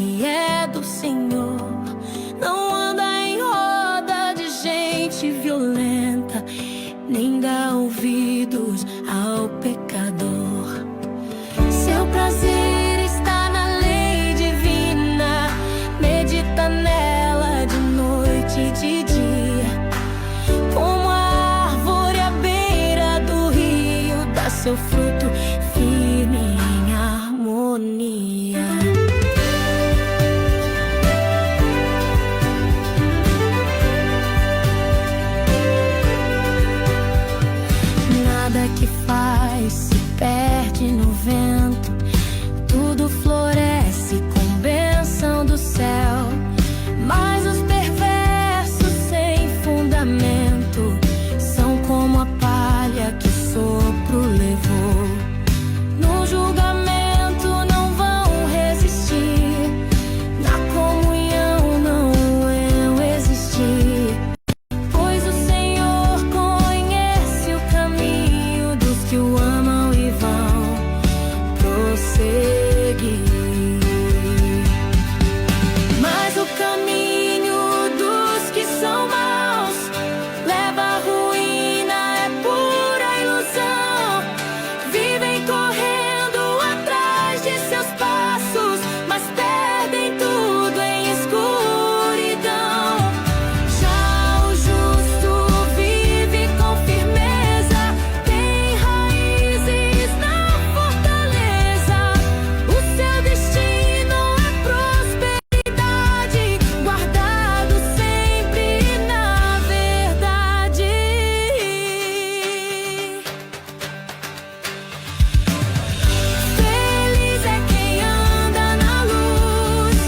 que é do Senhor. Não anda em roda de gente violenta, nem dá ouvidos ao pecador. Seu prazer está na lei divina, medita nela de noite e de dia. Como a árvore à beira do rio, dá seu fruto firme em harmonia. Nada que faz se perde no vento, tudo floresce com bênção do céu. Mas os perversos sem fundamento são como a palha que o sopro levou. No julgamento não vão resistir, na comunhão não vão existir. Pois o Senhor conhece o caminho dos que o amam e vão prosseguir. Mas o caminho dos que são maus leva à ruína, é pura ilusão. Vivem correndo atrás de seus passos, mas perdem tudo em escuridão. Já o justo vive com firmeza, tem raízes na fortaleza. O seu destino é prosperidade, guardado sempre na verdade. Feliz é quem anda na luz,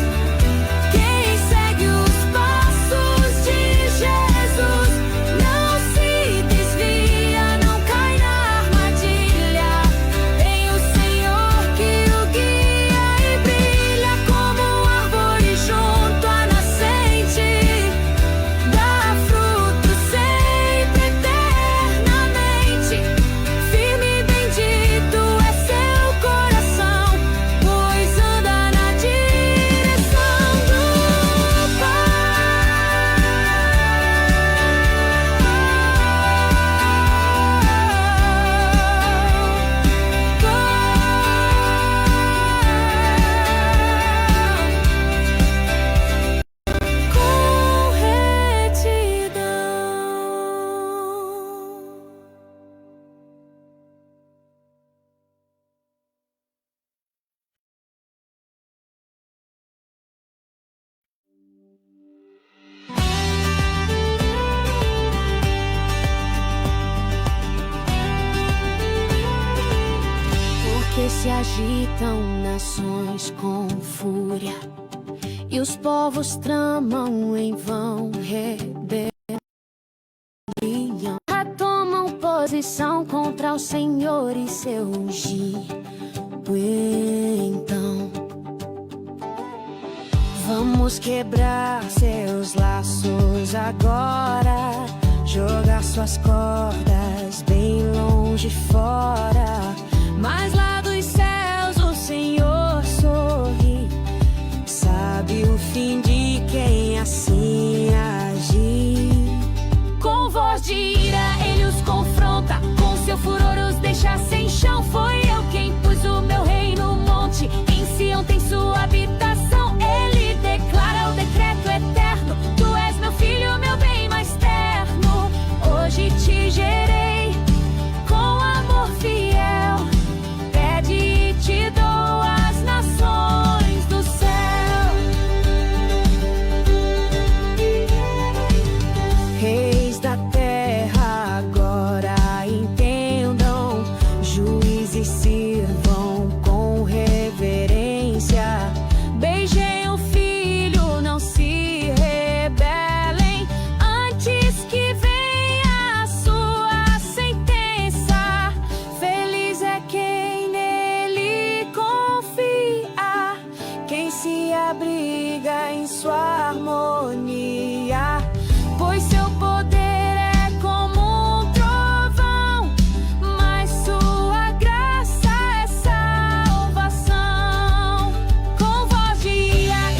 quem segue os passos de Jesus. Não se desvia, não cai na armadilha. Tem o Senhor que o guia e brilha como árvore junto à nascente. Dá fruto sempre, eternamente. Firme e bendito é seu coração, pois anda na direção do Pai. Com retidão. Porque se agitam nações com fúria, e os povos tramam em vão rebelião. Tomam posição contra o Senhor e seu ungido. Então vamos quebrar seus laços agora, jogar suas cordas bem longe fora. Mas lá dos céus o Senhor sorri, sabe o fim de quem assim agir. Com voz de ira ele os confronta, com seu furor os deixa sem chão. Foi eu quem pus o meu rei no monte, em Sião tem sua habitação. Ele declara o decreto eterno, tu és meu filho, meu bem mais terno. Hoje te gerei com amor fiel, pede e te dou as nações do céu. Reis da terra agora entendam, juízes sirvam com reverência. Beijem o filho, não se rebelem, antes que venha a sua sentença. Feliz é quem nele confia, quem se abriga em sua harmonia. Pois seu poder é como um trovão, mas sua graça é salvação. Com voz de ira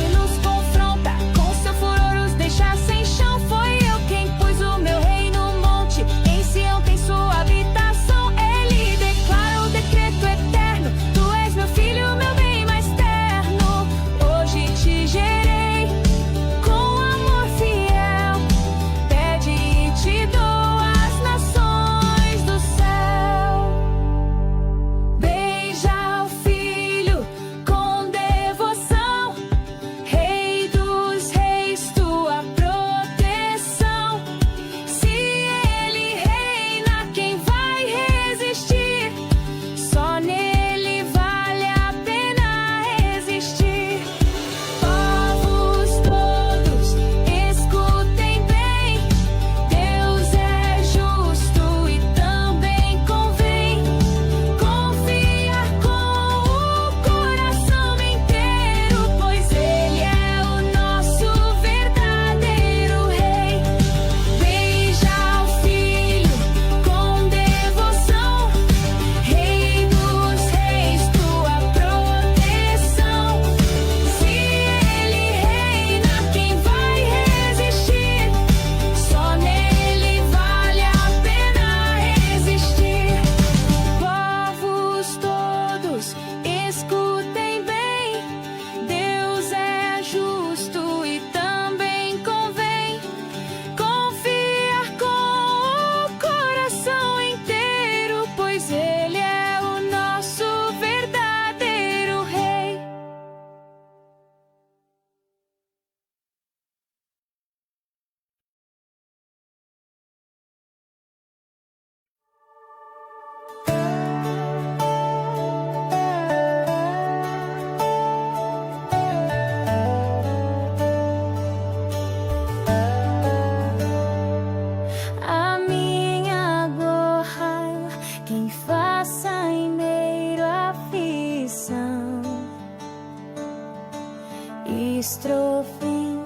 Estrofim.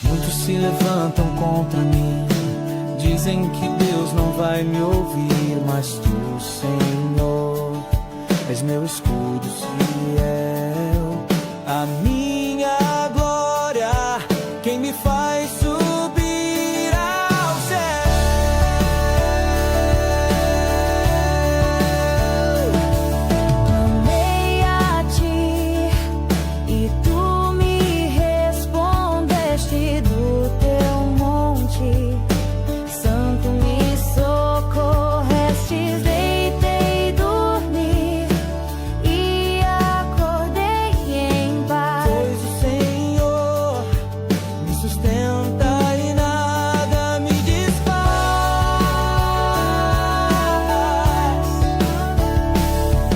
Muitos se levantam contra mim, dizem que Deus não vai me ouvir, mas tu, Senhor, és meu escudo fiel, a minha glória, quem me faz subir ao céu. Amei a ti e tu me respondeste do teu monte santo, me socorreste. Deitei, dormi e acordei em paz. Pois o Senhor me sustenta e nada me desfaz.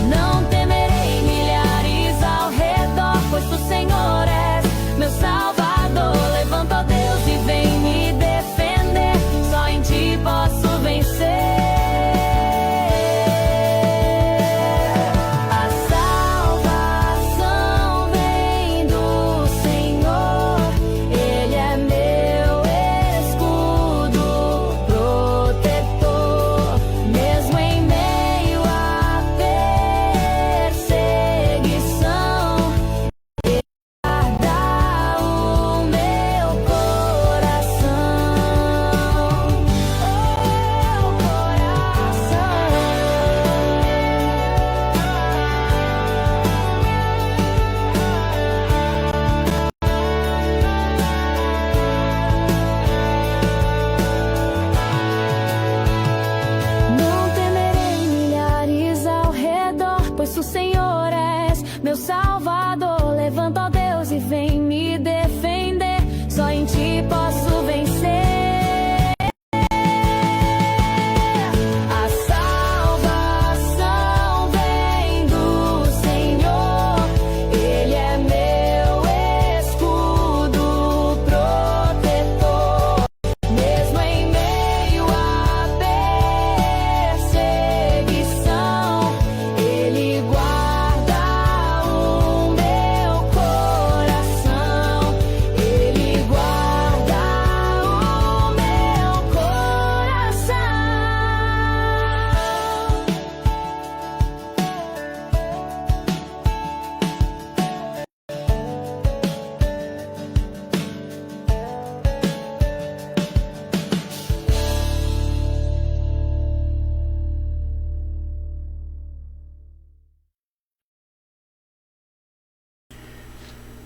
Não temerei milhares ao redor, pois tu, Senhor, és meu Salvador. Levanta, ó Deus, e vem me defender, só em ti posso vencer. A salvação vem do Senhor, Ele é meu escudo protetor. Mesmo em meio à perseguição, guarda o meu coração. Não temerei milhares ao redor, pois tu, Senhor, és meu Salvador. Levanta, ó Deus, e vem me defender, só em ti posso vencer. A salvação vem do Senhor, Ele é meu escudo protetor. Mesmo em meio à perseguição, Ele guarda o meu coração. Ele guarda o meu coração.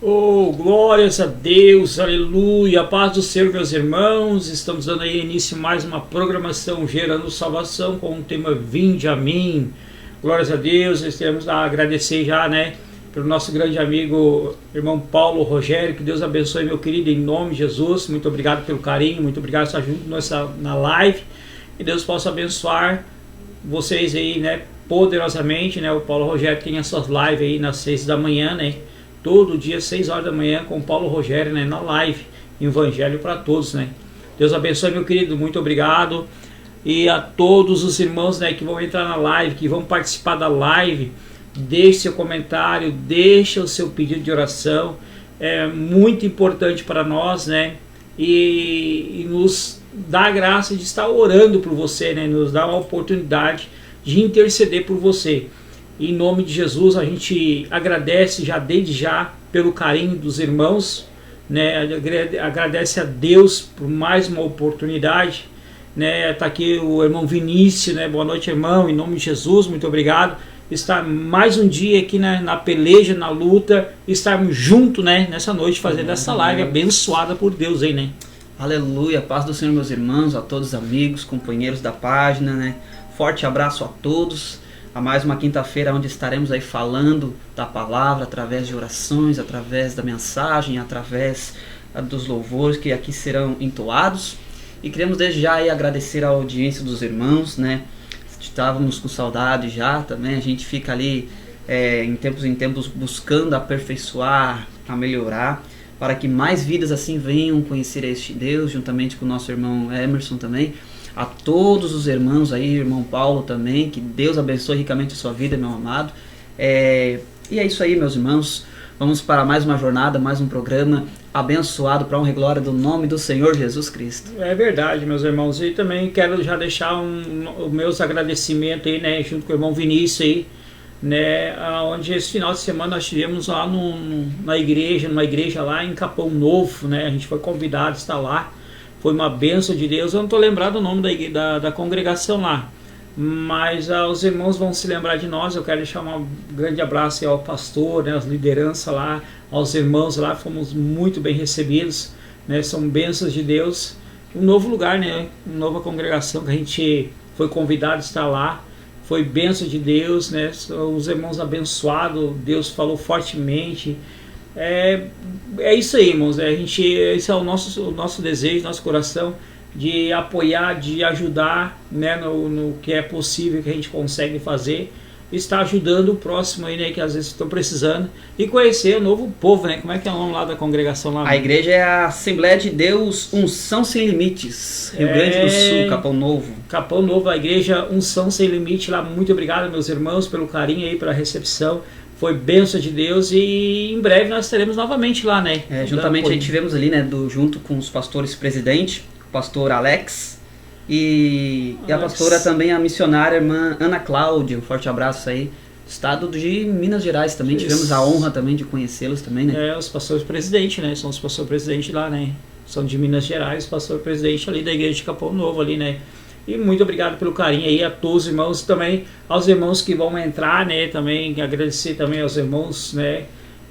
Oh, glórias a Deus, aleluia, a paz do Senhor, meus irmãos. Estamos dando aí início a mais uma programação Gerando Salvação com o tema Vinde a mim. Glórias a Deus, nós queremos agradecer já, né, pelo nosso grande amigo, irmão Paulo Rogério. Que Deus abençoe, meu querido, em nome de Jesus. Muito obrigado pelo carinho, muito obrigado por estar junto na live. Que Deus possa abençoar vocês aí, né, poderosamente, né. O Paulo Rogério tem as suas lives aí nas 6 da manhã, né, todo dia 6 horas da manhã com o Paulo Rogério, né, na live Evangelho para Todos, né. Deus abençoe, meu querido, muito obrigado. E a todos os irmãos, né, que vão entrar na live, que vão participar da live, deixe seu comentário, deixe o seu pedido de oração. É muito importante para nós, né, e nos dá a graça de estar orando por você, né, nos dá a oportunidade de interceder por você. Em nome de Jesus, a gente agradece já desde já pelo carinho dos irmãos, né? Agradece a Deus por mais uma oportunidade, né? Tá aqui o irmão Vinícius, né? Boa noite, irmão, em nome de Jesus, muito obrigado. Estar mais um dia aqui, né, na peleja, na luta, estarmos juntos, né, nessa noite fazendo essa live abençoada por Deus aí, né? Aleluia, paz do Senhor, meus irmãos, a todos os amigos, companheiros da página, né? Forte abraço a todos. A mais uma quinta-feira onde estaremos aí falando da palavra através de orações, através da mensagem, através dos louvores que aqui serão entoados. E queremos desde já aí agradecer a audiência dos irmãos, né? Estávamos com saudade já também, a gente fica ali em tempos buscando aperfeiçoar, a melhorar, para que mais vidas assim venham conhecer este Deus, juntamente com o nosso irmão Emerson também. A todos os irmãos aí, irmão Paulo também, que Deus abençoe ricamente a sua vida, meu amado. E é isso aí, meus irmãos. Vamos para mais uma jornada, mais um programa abençoado para a honra e glória do nome do Senhor Jesus Cristo. É verdade, meus irmãos. E também quero já deixar os meus agradecimentos aí, né, junto com o irmão Vinícius aí, né, onde esse final de semana nós tivemos lá numa igreja lá em Capão Novo, né, a gente foi convidado a estar lá, foi uma bênção de Deus. Eu não estou lembrado o nome da congregação lá, mas os irmãos vão se lembrar de nós. Eu quero deixar um grande abraço aí ao pastor, né, às lideranças lá, aos irmãos lá, fomos muito bem recebidos, né, são bênçãos de Deus, um novo lugar, né, uma nova congregação que a gente foi convidado a estar lá. Foi bênção de Deus, né? Os irmãos abençoados, Deus falou fortemente. É isso aí, irmãos. Esse é o nosso desejo, nosso coração, de apoiar, de ajudar, né, no que é possível, que a gente consegue fazer. Está ajudando o próximo aí, né, que às vezes estão precisando, e conhecer o novo povo, né? Como é que é o nome lá da congregação lá? A igreja é a Assembleia de Deus Unção Sem Limites, Rio Grande do Sul, Capão Novo. Capão Novo, a igreja Unção Sem Limite lá. Muito obrigado, meus irmãos, pelo carinho aí, pela recepção. Foi bênção de Deus, e em breve nós estaremos novamente lá, né? Juntamente a gente tivemos ali, né, junto com os pastores presidente, o pastor Alex, e a pastora também, a missionária irmã Ana Cláudia. Um forte abraço aí, estado de Minas Gerais também. Isso. Tivemos a honra também de conhecê-los também, né? Os pastores presidente, né? São os pastores presidente lá, né? São de Minas Gerais, pastor presidente ali da igreja de Capão Novo ali, né? E muito obrigado pelo carinho aí a todos os irmãos, também aos irmãos que vão entrar, né? Também agradecer também aos irmãos, né,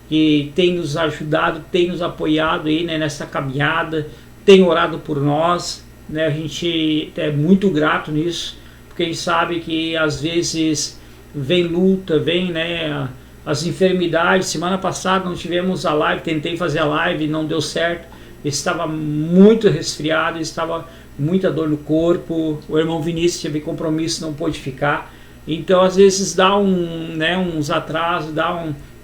que tem nos ajudado, tem nos apoiado aí, né, nessa caminhada, tem orado por nós, né? A gente é muito grato nisso, porque a gente sabe que às vezes vem luta, vem, né, as enfermidades. Semana passada não tivemos a live, tentei fazer a live, não deu certo, estava muito resfriado, estava muita dor no corpo. O irmão Vinícius teve compromisso, não pôde ficar. Então às vezes dá uns atrasos,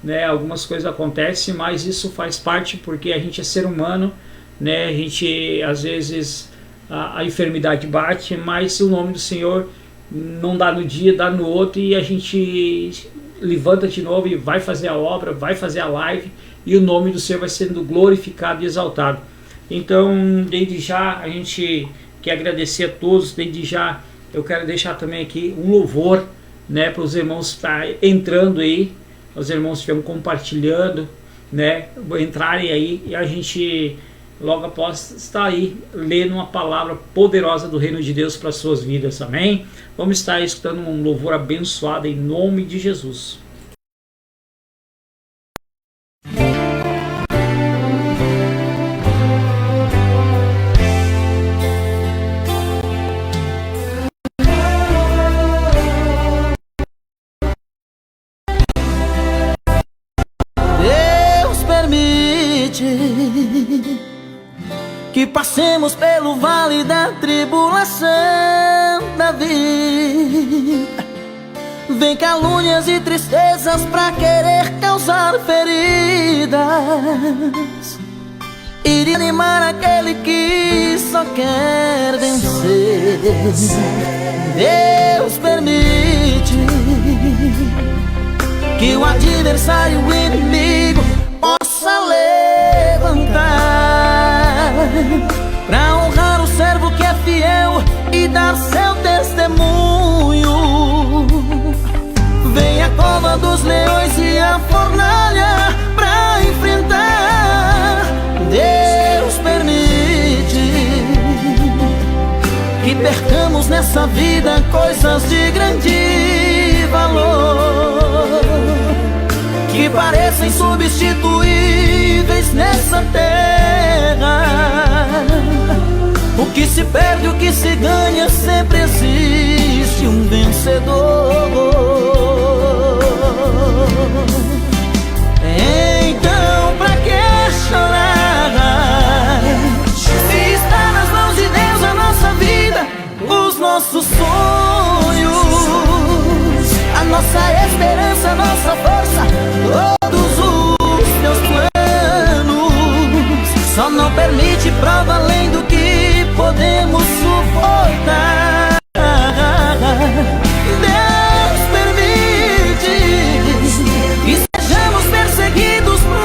né, algumas coisas acontecem, mas isso faz parte, porque a gente é ser humano, né? A gente às vezes a enfermidade bate, mas o nome do Senhor não dá no dia, dá no outro, e a gente levanta de novo e vai fazer a obra, vai fazer a live, e o nome do Senhor vai sendo glorificado e exaltado. Então, desde já, a gente quer agradecer a todos. Desde já eu quero deixar também aqui um louvor, né, para os irmãos que estão entrando aí, os irmãos que estão compartilhando, né, entrarem aí, e a gente logo após estar aí lendo uma palavra poderosa do reino de Deus para as suas vidas, amém? Vamos estar escutando um louvor abençoado em nome de Jesus. Deus permite que passemos pelo vale da tribulação da vida. Vem calúnias e tristezas pra querer causar feridas, e animar aquele que só quer vencer. Deus permite que o adversário, o inimigo, possa levantar pra honrar o servo que é fiel e dar seu testemunho. Vem a cova dos leões e a fornalha pra enfrentar. Deus permite que percamos nessa vida coisas de grande valor, que parecem substituíveis nessa terra. O que se perde, o que se ganha, sempre existe um vencedor. Então pra que chorar, se está nas mãos de Deus a nossa vida, os nossos sonhos, a nossa esperança, a nossa força, todos os teus planos. Só não permite prova além do que podemos suportar. Deus permite que sejamos perseguidos por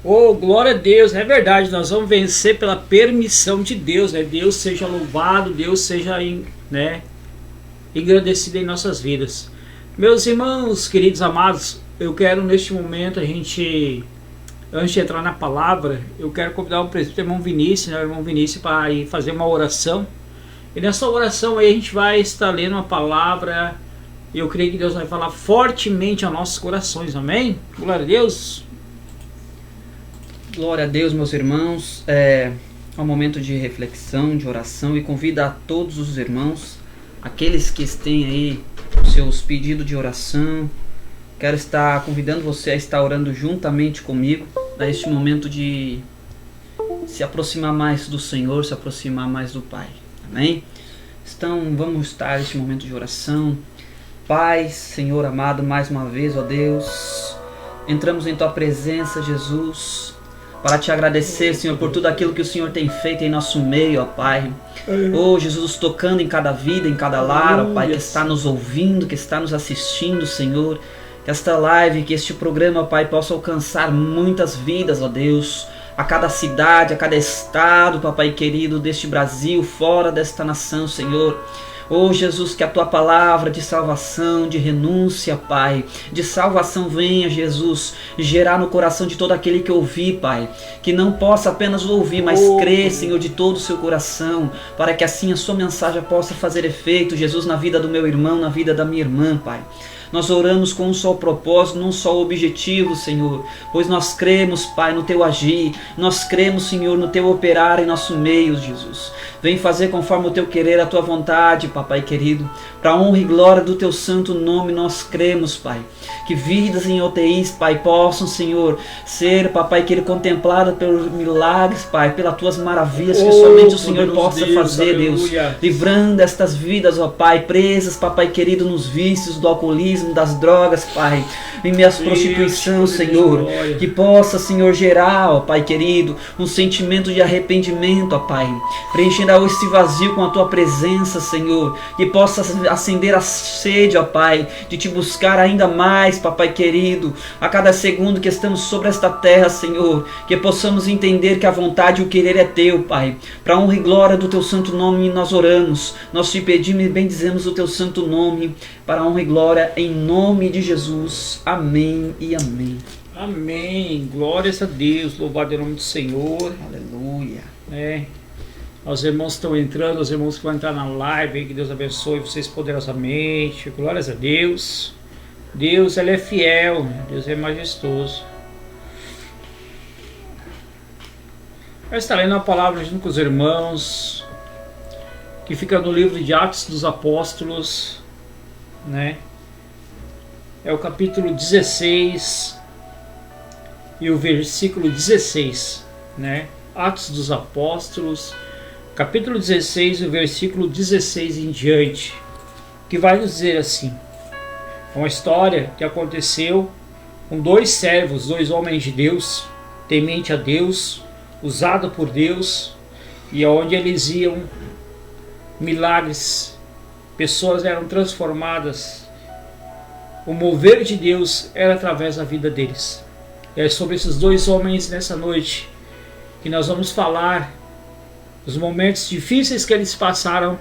Oh, glória a Deus, é verdade, nós vamos vencer pela permissão de Deus, né? Deus seja louvado, Deus seja, né, engrandecido em nossas vidas. Meus irmãos, queridos amados, eu quero neste momento antes de entrar na palavra, eu quero convidar o presbítero irmão Vinícius, né, o irmão Vinícius, para ir fazer uma oração. E nessa oração aí a gente vai estar lendo uma palavra, e eu creio que Deus vai falar fortemente aos nossos corações, amém? Glória a Deus. Glória a Deus, meus irmãos. É um momento de reflexão, de oração, e convido a todos os irmãos, aqueles que têm aí seus pedidos de oração. Quero estar convidando você a estar orando juntamente comigo neste momento de se aproximar mais do Senhor, se aproximar mais do Pai. Amém? Então vamos estar neste momento de oração. Pai, Senhor amado, mais uma vez, ó Deus, entramos em Tua presença, Jesus, para Te agradecer, Senhor, por tudo aquilo que o Senhor tem feito em nosso meio, ó Pai. Oh, Jesus, tocando em cada vida, em cada lar, ó Pai, que está nos ouvindo, que está nos assistindo, Senhor. Que esta live, que este programa, ó Pai, possa alcançar muitas vidas, ó Deus, a cada cidade, a cada estado, Papai querido, deste Brasil, fora desta nação, Senhor. Oh Jesus, que a Tua palavra de salvação, de renúncia, Pai, de salvação venha, Jesus, gerar no coração de todo aquele que ouvir, Pai, que não possa apenas ouvir, mas crer, Senhor, de todo o seu coração, para que assim a Sua mensagem possa fazer efeito, Jesus, na vida do meu irmão, na vida da minha irmã, Pai. Nós oramos com um só propósito, num só objetivo, Senhor, pois nós cremos, Pai, no Teu agir, nós cremos, Senhor, no Teu operar em nosso meio, Jesus. Vem fazer conforme o Teu querer, a Tua vontade, Papai querido, para a honra e glória do Teu santo nome, nós cremos, Pai, que vidas em UTIs, Pai, possam, Senhor, ser, Papai querido, contempladas pelos milagres, Pai, pelas Tuas maravilhas, que somente o Senhor possa fazer, aleluia. Deus, livrando estas vidas, ó Pai, presas, Papai querido, nos vícios do alcoolismo, das drogas, Pai, em minhas prostituição, Senhor, que possa, Senhor, gerar, ó Pai querido, um sentimento de arrependimento, ó Pai, preenchendo esse vazio com a Tua presença, Senhor, que possa acender a sede, ó Pai, de Te buscar ainda mais, Papai querido, a cada segundo que estamos sobre esta terra, Senhor, que possamos entender que a vontade e o querer é Teu, Pai, para a honra e glória do Teu santo nome nós oramos, nós Te pedimos e bendizemos o Teu santo nome, para a honra e glória em nome de Jesus. Amém e amém. Amém. Glórias a Deus. Louvado é o nome do Senhor. Aleluia. Os irmãos estão entrando, os irmãos que vão entrar na live, que Deus abençoe vocês poderosamente. Glórias a Deus. Deus, Ele é fiel. Deus é majestoso. Eu estou lendo a palavra junto com os irmãos, que fica no livro de Atos dos Apóstolos, né? É o capítulo 16 e o versículo 16, né? Atos dos Apóstolos, capítulo 16 e o versículo 16 em diante, que vai nos dizer assim: é uma história que aconteceu com dois servos, dois homens de Deus, temente a Deus, usado por Deus, e onde eles iam, milagres, pessoas eram transformadas, o mover de Deus era através da vida deles. É sobre esses dois homens nessa noite que nós vamos falar, os momentos difíceis que eles passaram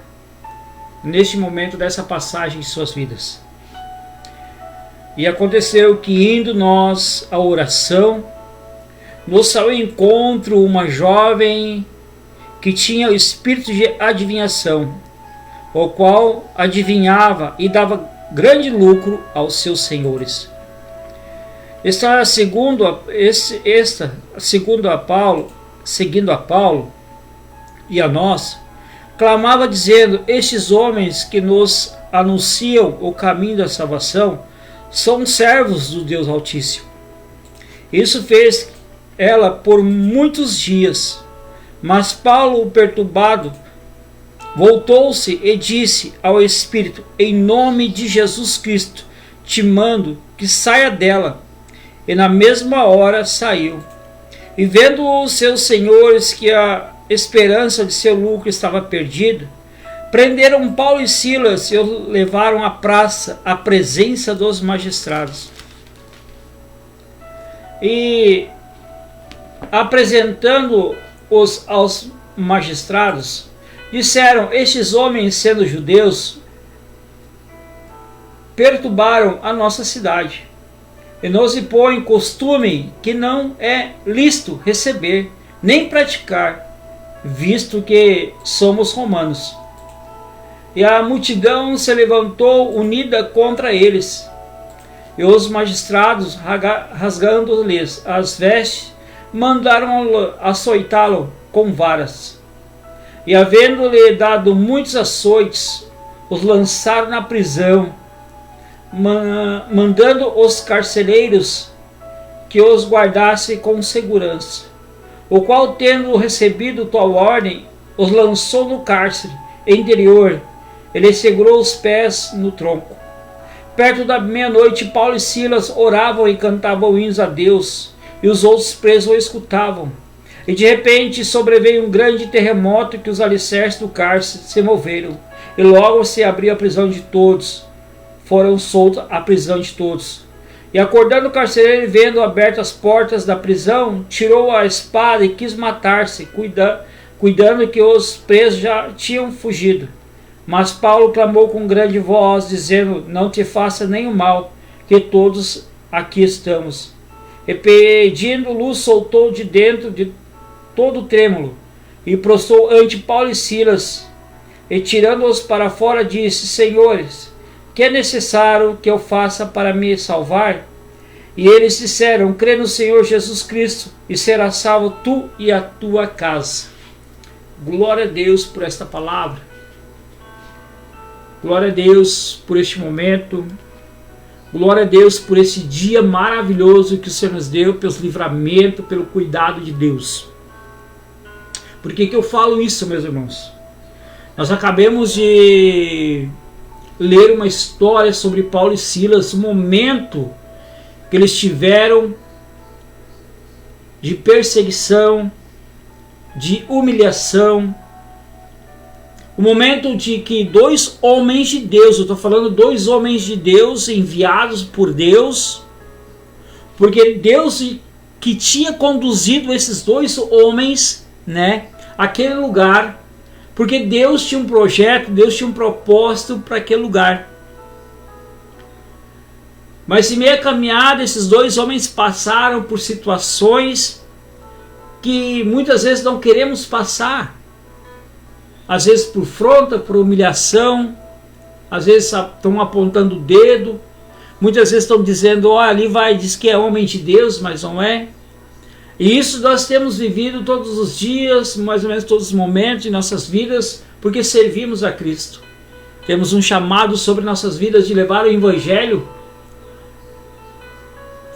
neste momento dessa passagem de suas vidas. E aconteceu que, indo nós à oração, nos saiu ao encontro uma jovem que tinha o espírito de adivinhação, o qual adivinhava e dava grande lucro aos seus senhores. Seguindo a Paulo e a nós, clamava dizendo: estes homens que nos anunciam o caminho da salvação são servos do Deus Altíssimo. Isso fez ela por muitos dias, mas Paulo, perturbado, voltou-se e disse ao Espírito: em nome de Jesus Cristo, te mando que saia dela. E na mesma hora saiu. E vendo os seus senhores que a esperança de seu lucro estava perdida, prenderam Paulo e Silas e o levaram à praça, à presença dos magistrados. E apresentando-os aos magistrados, disseram: estes homens, sendo judeus, perturbaram a nossa cidade e nos impõem costume que não é lícito receber nem praticar, visto que somos romanos. E a multidão se levantou unida contra eles, e os magistrados, rasgando-lhes as vestes, mandaram açoitá-lo com varas. E havendo-lhe dado muitos açoites, os lançaram na prisão, mandando os carcereiros que os guardassem com segurança. O qual, tendo recebido tal ordem, os lançou no cárcere interior. Ele segurou os pés no tronco. Perto da meia-noite, Paulo e Silas oravam e cantavam hinos a Deus, e os outros presos o escutavam. E de repente sobreveio um grande terremoto, que os alicerces do cárcere se moveram, e logo se abriu a prisão de todos. Foram soltos a prisão de todos. E acordando o carcereiro, vendo abertas as portas da prisão, tirou a espada e quis matar-se, cuidando que os presos já tinham fugido. Mas Paulo clamou com grande voz, dizendo: não te faça nenhum mal, que todos aqui estamos. E pedindo luz, soltou de dentro de todo trêmulo, e prostrou ante Paulo e Silas, e tirando-os para fora, disse: senhores, que é necessário que eu faça para me salvar? E eles disseram: crê no Senhor Jesus Cristo, e serás salvo tu e a tua casa. Glória a Deus por esta palavra. Glória a Deus por este momento. Glória a Deus por esse dia maravilhoso que o Senhor nos deu, pelos livramentos, pelo cuidado de Deus. Por que eu falo isso, meus irmãos? Nós acabamos de ler uma história sobre Paulo e Silas, o momento que eles tiveram de perseguição, de humilhação, o momento de que dois homens de Deus, eu estou falando dois homens de Deus enviados por Deus, porque Deus que tinha conduzido esses dois homens, né, àquele lugar, porque Deus tinha um projeto, Deus tinha um propósito para aquele lugar. Mas em meio à caminhada, esses dois homens passaram por situações que muitas vezes não queremos passar. Às vezes por afronta, por humilhação, às vezes estão apontando o dedo, muitas vezes estão dizendo: ó, ali vai, diz que é homem de Deus, mas não é. E isso nós temos vivido todos os dias, mais ou menos todos os momentos de nossas vidas, porque servimos a Cristo. Temos um chamado sobre nossas vidas de levar o Evangelho,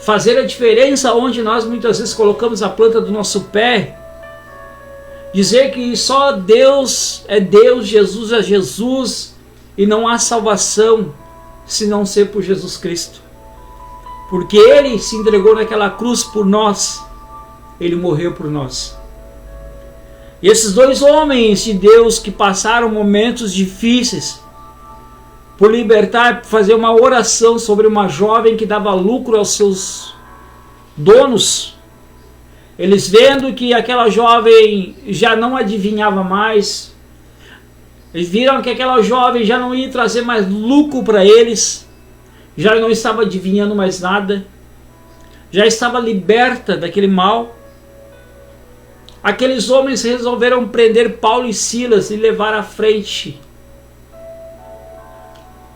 fazer a diferença onde nós muitas vezes colocamos a planta do nosso pé, dizer que só Deus é Deus, Jesus é Jesus, e não há salvação se não ser por Jesus Cristo. Porque Ele se entregou naquela cruz por nós, Ele morreu por nós. E esses dois homens de Deus que passaram momentos difíceis, por libertar, fazer uma oração sobre uma jovem que dava lucro aos seus donos, eles vendo que aquela jovem já não adivinhava mais, eles viram que aquela jovem já não ia trazer mais lucro para eles, já não estava adivinhando mais nada, já estava liberta daquele mal. Aqueles homens resolveram prender Paulo e Silas e levar à frente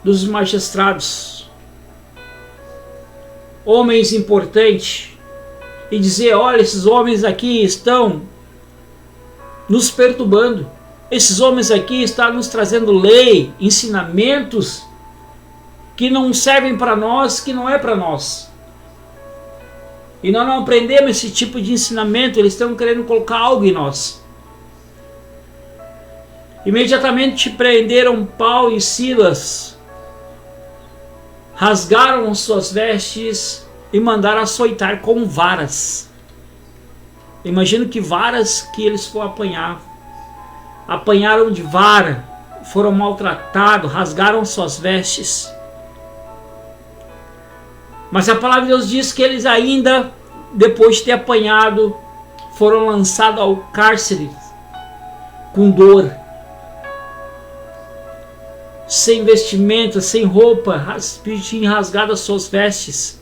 dos magistrados, homens importantes, e dizer: olha, esses homens aqui estão nos perturbando, esses homens aqui estão nos trazendo lei, ensinamentos que não servem para nós, que não é para nós. E nós não aprendemos esse tipo de ensinamento, eles estão querendo colocar algo em nós. Imediatamente prenderam Paulo e Silas, rasgaram suas vestes e mandaram açoitar com varas. Imagino que varas que eles foram apanhar. Apanharam de vara, foram maltratados, rasgaram suas vestes. Mas a palavra de Deus diz que eles ainda, depois de ter apanhado, foram lançados ao cárcere com dor, sem vestimenta, sem roupa, tinham rasgado as suas vestes.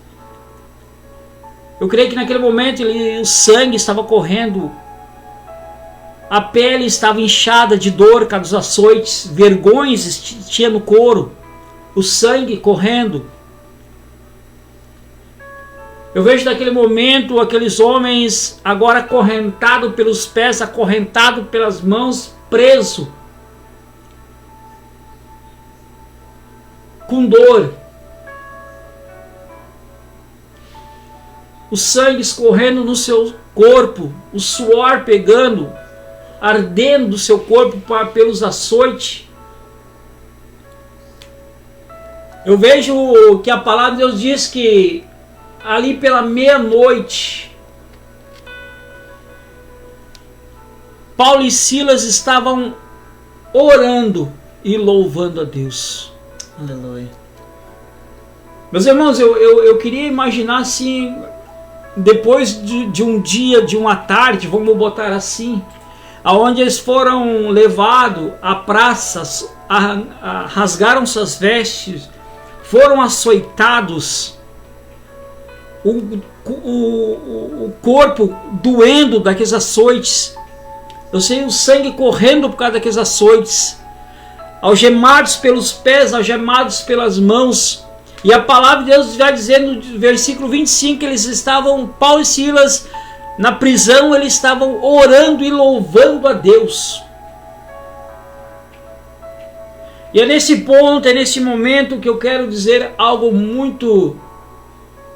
Eu creio que naquele momento o sangue estava correndo, a pele estava inchada de dor por causa dos açoites, vergões tinha no couro, o sangue correndo. Eu vejo naquele momento aqueles homens agora acorrentados pelos pés, acorrentados pelas mãos, presos, com dor, o sangue escorrendo no seu corpo, o suor pegando, ardendo do seu corpo pelos açoites. Eu vejo que a palavra de Deus diz que ali pela meia-noite, Paulo e Silas estavam orando e louvando a Deus. Aleluia. Meus irmãos, eu queria imaginar assim, depois de um dia, de uma tarde, vamos botar assim, aonde eles foram levados à praça, rasgaram suas vestes, foram açoitados, o corpo doendo daqueles açoites, eu sei, o sangue correndo por causa daqueles açoites, algemados pelos pés, algemados pelas mãos. E a palavra de Deus vai dizer no versículo 25 que eles estavam, Paulo e Silas, na prisão, eles estavam orando e louvando a Deus. E é nesse ponto, é nesse momento que eu quero dizer algo muito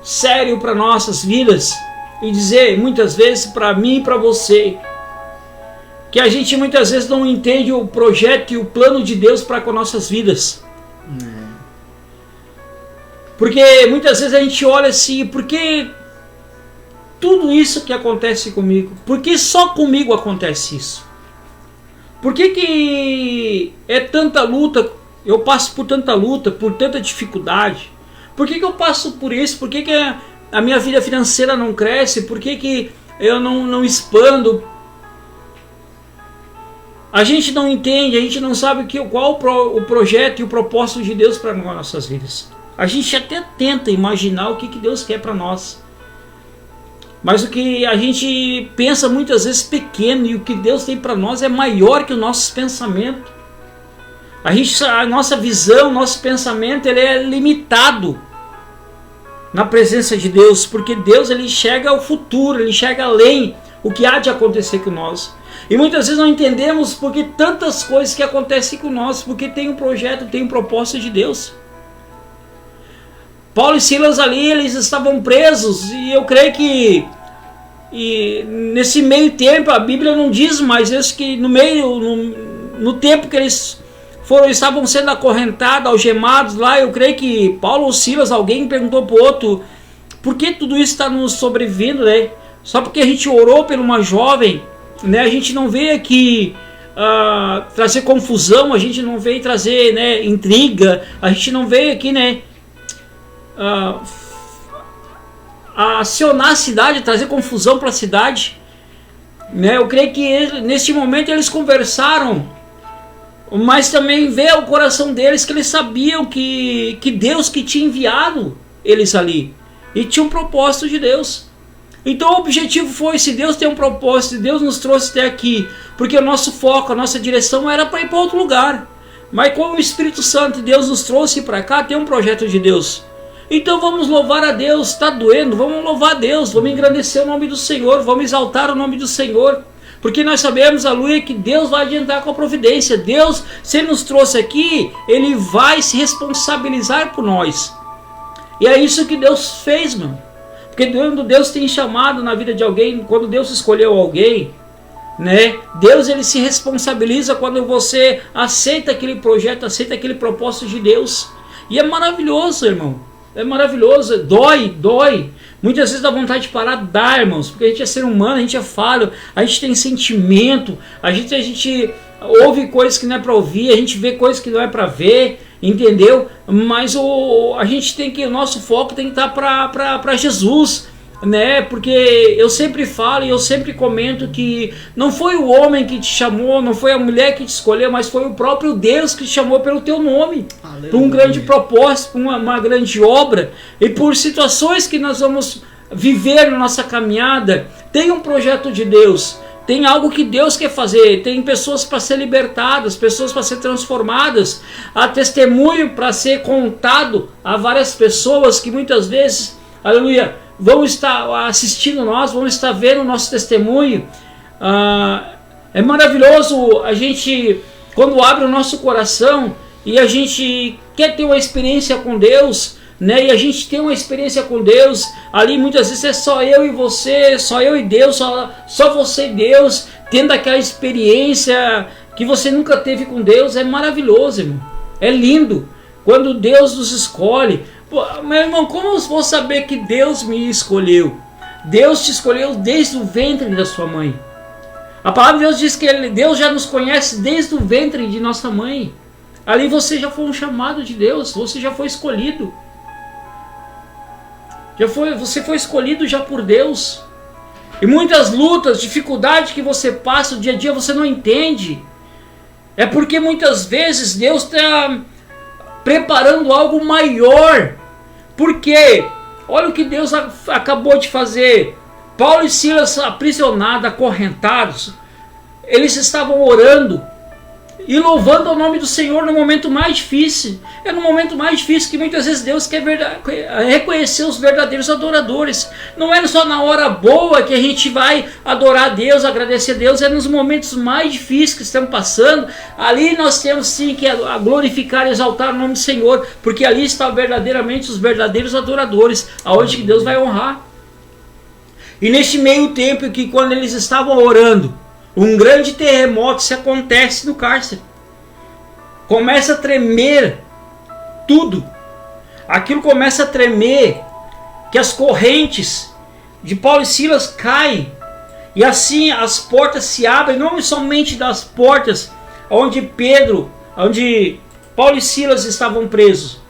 sério para nossas vidas, e dizer muitas vezes para mim e para você, que a gente muitas vezes não entende o projeto e o plano de Deus para com nossas vidas. Porque muitas vezes a gente olha assim, por que tudo isso que acontece comigo? Por que só comigo acontece isso? Por que é tanta luta, eu passo por tanta luta, por tanta dificuldade? Por que eu passo por isso? Por que a minha vida financeira não cresce? Por que eu não expando? A gente não entende, a gente não sabe qual o projeto e o propósito de Deus para nossas vidas. A gente até tenta imaginar o que Deus quer para nós. Mas o que a gente pensa muitas vezes pequeno, e o que Deus tem para nós é maior que o nosso pensamento. A nossa visão, nosso pensamento, ele é limitado na presença de Deus, porque Deus ele enxerga o futuro, ele enxerga além o que há de acontecer com nós. E muitas vezes não entendemos porque tantas coisas que acontecem com nós, porque tem um projeto, tem um propósito de Deus. Paulo e Silas ali, eles estavam presos, e eu creio que nesse meio tempo, a Bíblia não diz, mas isso que no tempo que eles estavam sendo acorrentados, algemados lá, eu creio que Paulo ou Silas, alguém perguntou para o outro, por que tudo isso está nos sobrevindo, né? Só porque a gente orou por uma jovem, né? A gente não veio aqui trazer confusão, a gente não veio trazer, né, intriga, a gente não veio aqui, né, acionar a cidade, trazer confusão para a cidade, né? Eu creio que neste momento eles conversaram, mas também veio ao coração deles que eles sabiam que Deus que tinha enviado eles ali, e tinha um propósito de Deus. Então o objetivo foi, se Deus tem um propósito, Deus nos trouxe até aqui, porque o nosso foco, a nossa direção era para ir para outro lugar, mas como o Espírito Santo, Deus nos trouxe para cá, tem um projeto de Deus. Então vamos louvar a Deus, está doendo, vamos louvar a Deus, vamos engrandecer o nome do Senhor, vamos exaltar o nome do Senhor, porque nós sabemos, aleluia, que Deus vai adiantar com a providência. Deus, se Ele nos trouxe aqui, Ele vai se responsabilizar por nós, e é isso que Deus fez, mano. Porque quando Deus tem chamado na vida de alguém, quando Deus escolheu alguém, né, Deus ele se responsabiliza quando você aceita aquele projeto, aceita aquele propósito de Deus, e é maravilhoso, irmão. É maravilhoso, dói. Muitas vezes dá vontade de parar de dar, irmãos, porque a gente é ser humano, a gente é falho, a gente tem sentimento, a gente ouve coisas que não é para ouvir, a gente vê coisas que não é para ver, entendeu? Mas a gente tem que, o nosso foco tem que estar para Jesus. né? Porque eu sempre falo e eu sempre comento que não foi o homem que te chamou, não foi a mulher que te escolheu, mas foi o próprio Deus que te chamou pelo teu nome, por um grande propósito, por uma grande obra, e por situações que nós vamos viver na nossa caminhada. Tem um projeto de Deus, tem algo que Deus quer fazer, tem pessoas para ser libertadas, pessoas para ser transformadas, há testemunho para ser contado a várias pessoas que muitas vezes, aleluia, vão estar assistindo nós, vão estar vendo o nosso testemunho. É maravilhoso a gente, quando abre o nosso coração e a gente quer ter uma experiência com Deus, né? E a gente tem uma experiência com Deus, ali muitas vezes é só eu e você, só eu e Deus, só você e Deus, tendo aquela experiência que você nunca teve com Deus. É maravilhoso, irmão, é lindo quando Deus nos escolhe. Pô, meu irmão, como eu vou saber que Deus me escolheu? Deus te escolheu desde o ventre da sua mãe. A palavra de Deus diz que Deus já nos conhece desde o ventre de nossa mãe. Ali você já foi um chamado de Deus, você já foi escolhido. Você foi escolhido já por Deus. E muitas lutas, dificuldades que você passa o dia a dia, você não entende. É porque muitas vezes Deus está preparando algo maior. Porque olha o que Deus acabou de fazer. Paulo e Silas aprisionados, acorrentados, eles estavam orando e louvando o nome do Senhor no momento mais difícil. É no momento mais difícil que muitas vezes Deus quer reconhecer os verdadeiros adoradores. Não é só na hora boa que a gente vai adorar a Deus, agradecer a Deus. É nos momentos mais difíceis que estamos passando. Ali nós temos sim que glorificar e exaltar o nome do Senhor, porque ali estão verdadeiramente os verdadeiros adoradores, aonde que Deus vai honrar. E neste meio tempo que quando eles estavam orando, um grande terremoto se acontece no cárcere. Começa a tremer tudo. Aquilo começa a tremer, que as correntes de Paulo e Silas caem. E assim as portas se abrem, não somente das portas onde Paulo e Silas estavam presos,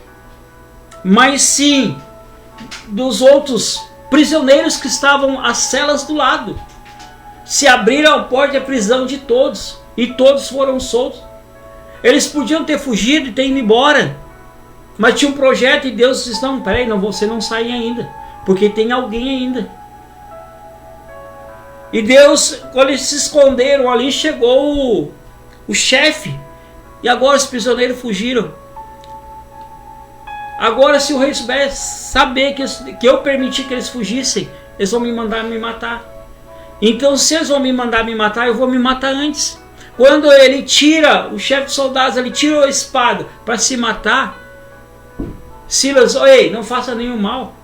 mas sim dos outros prisioneiros que estavam às celas do lado. Se abriram a porta da prisão de todos, e todos foram soltos. Eles podiam ter fugido e ter ido embora, mas tinha um projeto e Deus disse: não, peraí, você não sai ainda, porque tem alguém ainda. E Deus, quando eles se esconderam ali, chegou o chefe, e agora os prisioneiros fugiram. Agora, se o rei souber saber que eu permiti que eles fugissem, eles vão me mandar me matar. Então, se eles vão me mandar me matar, eu vou me matar antes. Quando ele tira, o chefe de soldados, ele tira a espada para se matar, Silas: ei, não faça nenhum mal,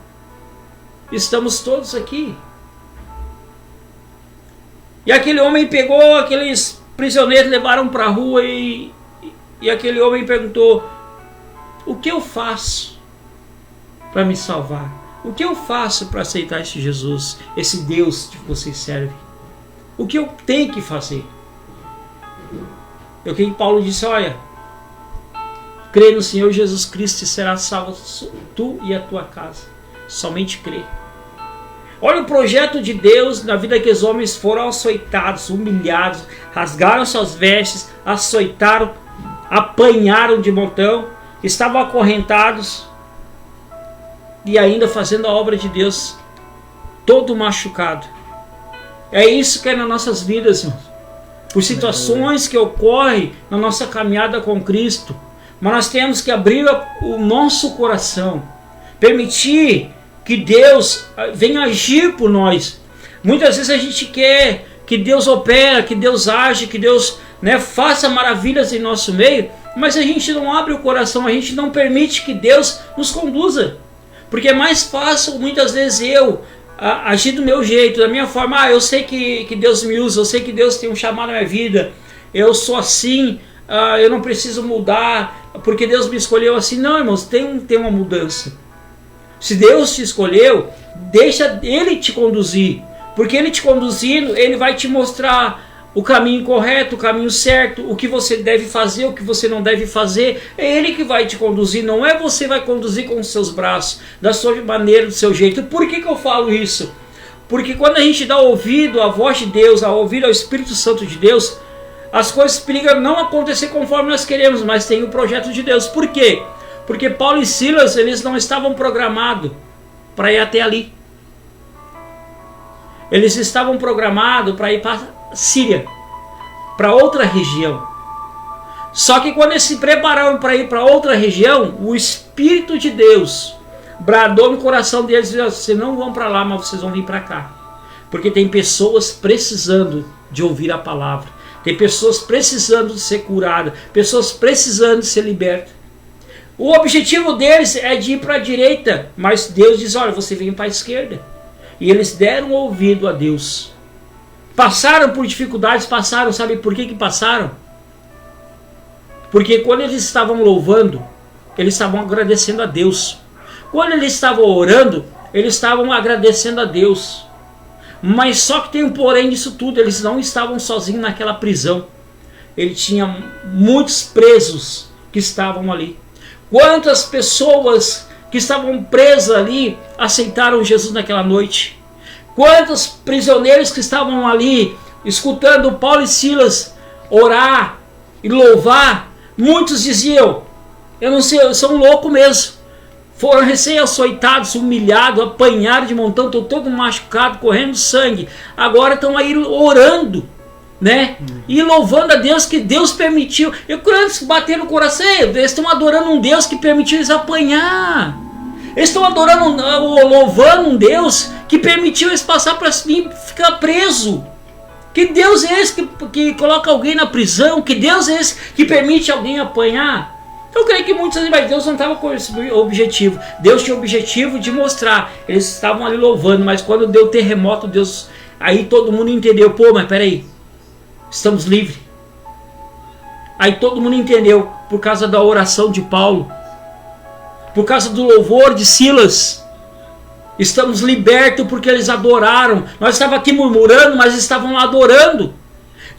estamos todos aqui. E aquele homem pegou aqueles prisioneiros, levaram para a rua, e aquele homem perguntou: o que eu faço para me salvar? O que eu faço para aceitar esse Jesus, esse Deus que vocês servem? O que eu tenho que fazer? O que Paulo disse: olha, crê no Senhor Jesus Cristo e será salvo tu e a tua casa. Somente crê. Olha o projeto de Deus na vida, que os homens foram açoitados, humilhados, rasgaram suas vestes, açoitaram, apanharam de montão, estavam acorrentados, e ainda fazendo a obra de Deus, todo machucado. É isso que é nas nossas vidas, irmãos. Por situações que ocorrem na nossa caminhada com Cristo, mas nós temos que abrir o nosso coração, permitir que Deus venha agir por nós. Muitas vezes a gente quer que Deus opere, que Deus age, que Deus, faça maravilhas em nosso meio, mas a gente não abre o coração, a gente não permite que Deus nos conduza. Porque é mais fácil muitas vezes eu agir do meu jeito, da minha forma. Eu sei que Deus me usa, eu sei que Deus tem um chamado na minha vida, eu sou assim, eu não preciso mudar, porque Deus me escolheu assim. Não, irmãos, tem uma mudança. Se Deus te escolheu, deixa Ele te conduzir, porque Ele te conduzindo, Ele vai te mostrar o caminho correto, o caminho certo, o que você deve fazer, o que você não deve fazer. É Ele que vai te conduzir, não é você vai conduzir com os seus braços, da sua maneira, do seu jeito. Por que eu falo isso? Porque quando a gente dá ouvido à voz de Deus, ao ouvir ao Espírito Santo de Deus, as coisas perigam não acontecer conforme nós queremos, mas tem o projeto de Deus. Por quê? Porque Paulo e Silas, eles não estavam programados para ir até ali. Eles estavam programados para ir para Síria, para outra região. Só que quando eles se prepararam para ir para outra região, o Espírito de Deus bradou no coração deles e disse: vocês não vão para lá, mas vocês vão vir para cá. Porque tem pessoas precisando de ouvir a palavra. Tem pessoas precisando de ser curadas. Pessoas precisando de ser libertas. O objetivo deles é de ir para a direita. Mas Deus diz: olha, você vem para a esquerda. E eles deram ouvido a Deus. Passaram por dificuldades, passaram. Sabe por que passaram? Porque quando eles estavam louvando, eles estavam agradecendo a Deus. Quando eles estavam orando, eles estavam agradecendo a Deus. Mas só que tem um porém nisso tudo. Eles não estavam sozinhos naquela prisão. Ele tinha muitos presos que estavam ali. Quantas pessoas que estavam presas ali aceitaram Jesus naquela noite? Quantos prisioneiros que estavam ali escutando Paulo e Silas orar e louvar? Muitos diziam: eu não sei, eu sou um louco mesmo. Foram recém-açoitados, humilhados, apanharam de montão, estão todo machucado, correndo sangue. Agora estão aí orando, né? E louvando a Deus, que Deus permitiu. Eu quero bater no coração. Eles estão adorando um Deus que permitiu eles apanhar. Eles estão adorando, louvando um Deus que permitiu eles passar para ficar preso. Que Deus é esse que coloca alguém na prisão? Que Deus é esse que permite alguém apanhar? Eu creio que muitos dizem: mas Deus não estava com esse objetivo. Deus tinha o objetivo de mostrar. Eles estavam ali louvando, mas quando deu o terremoto, Deus, aí todo mundo entendeu: pô, mas peraí, estamos livres. Aí todo mundo entendeu, por causa da oração de Paulo, por causa do louvor de Silas. Estamos libertos porque eles adoraram. Nós estávamos aqui murmurando, mas estavam lá adorando.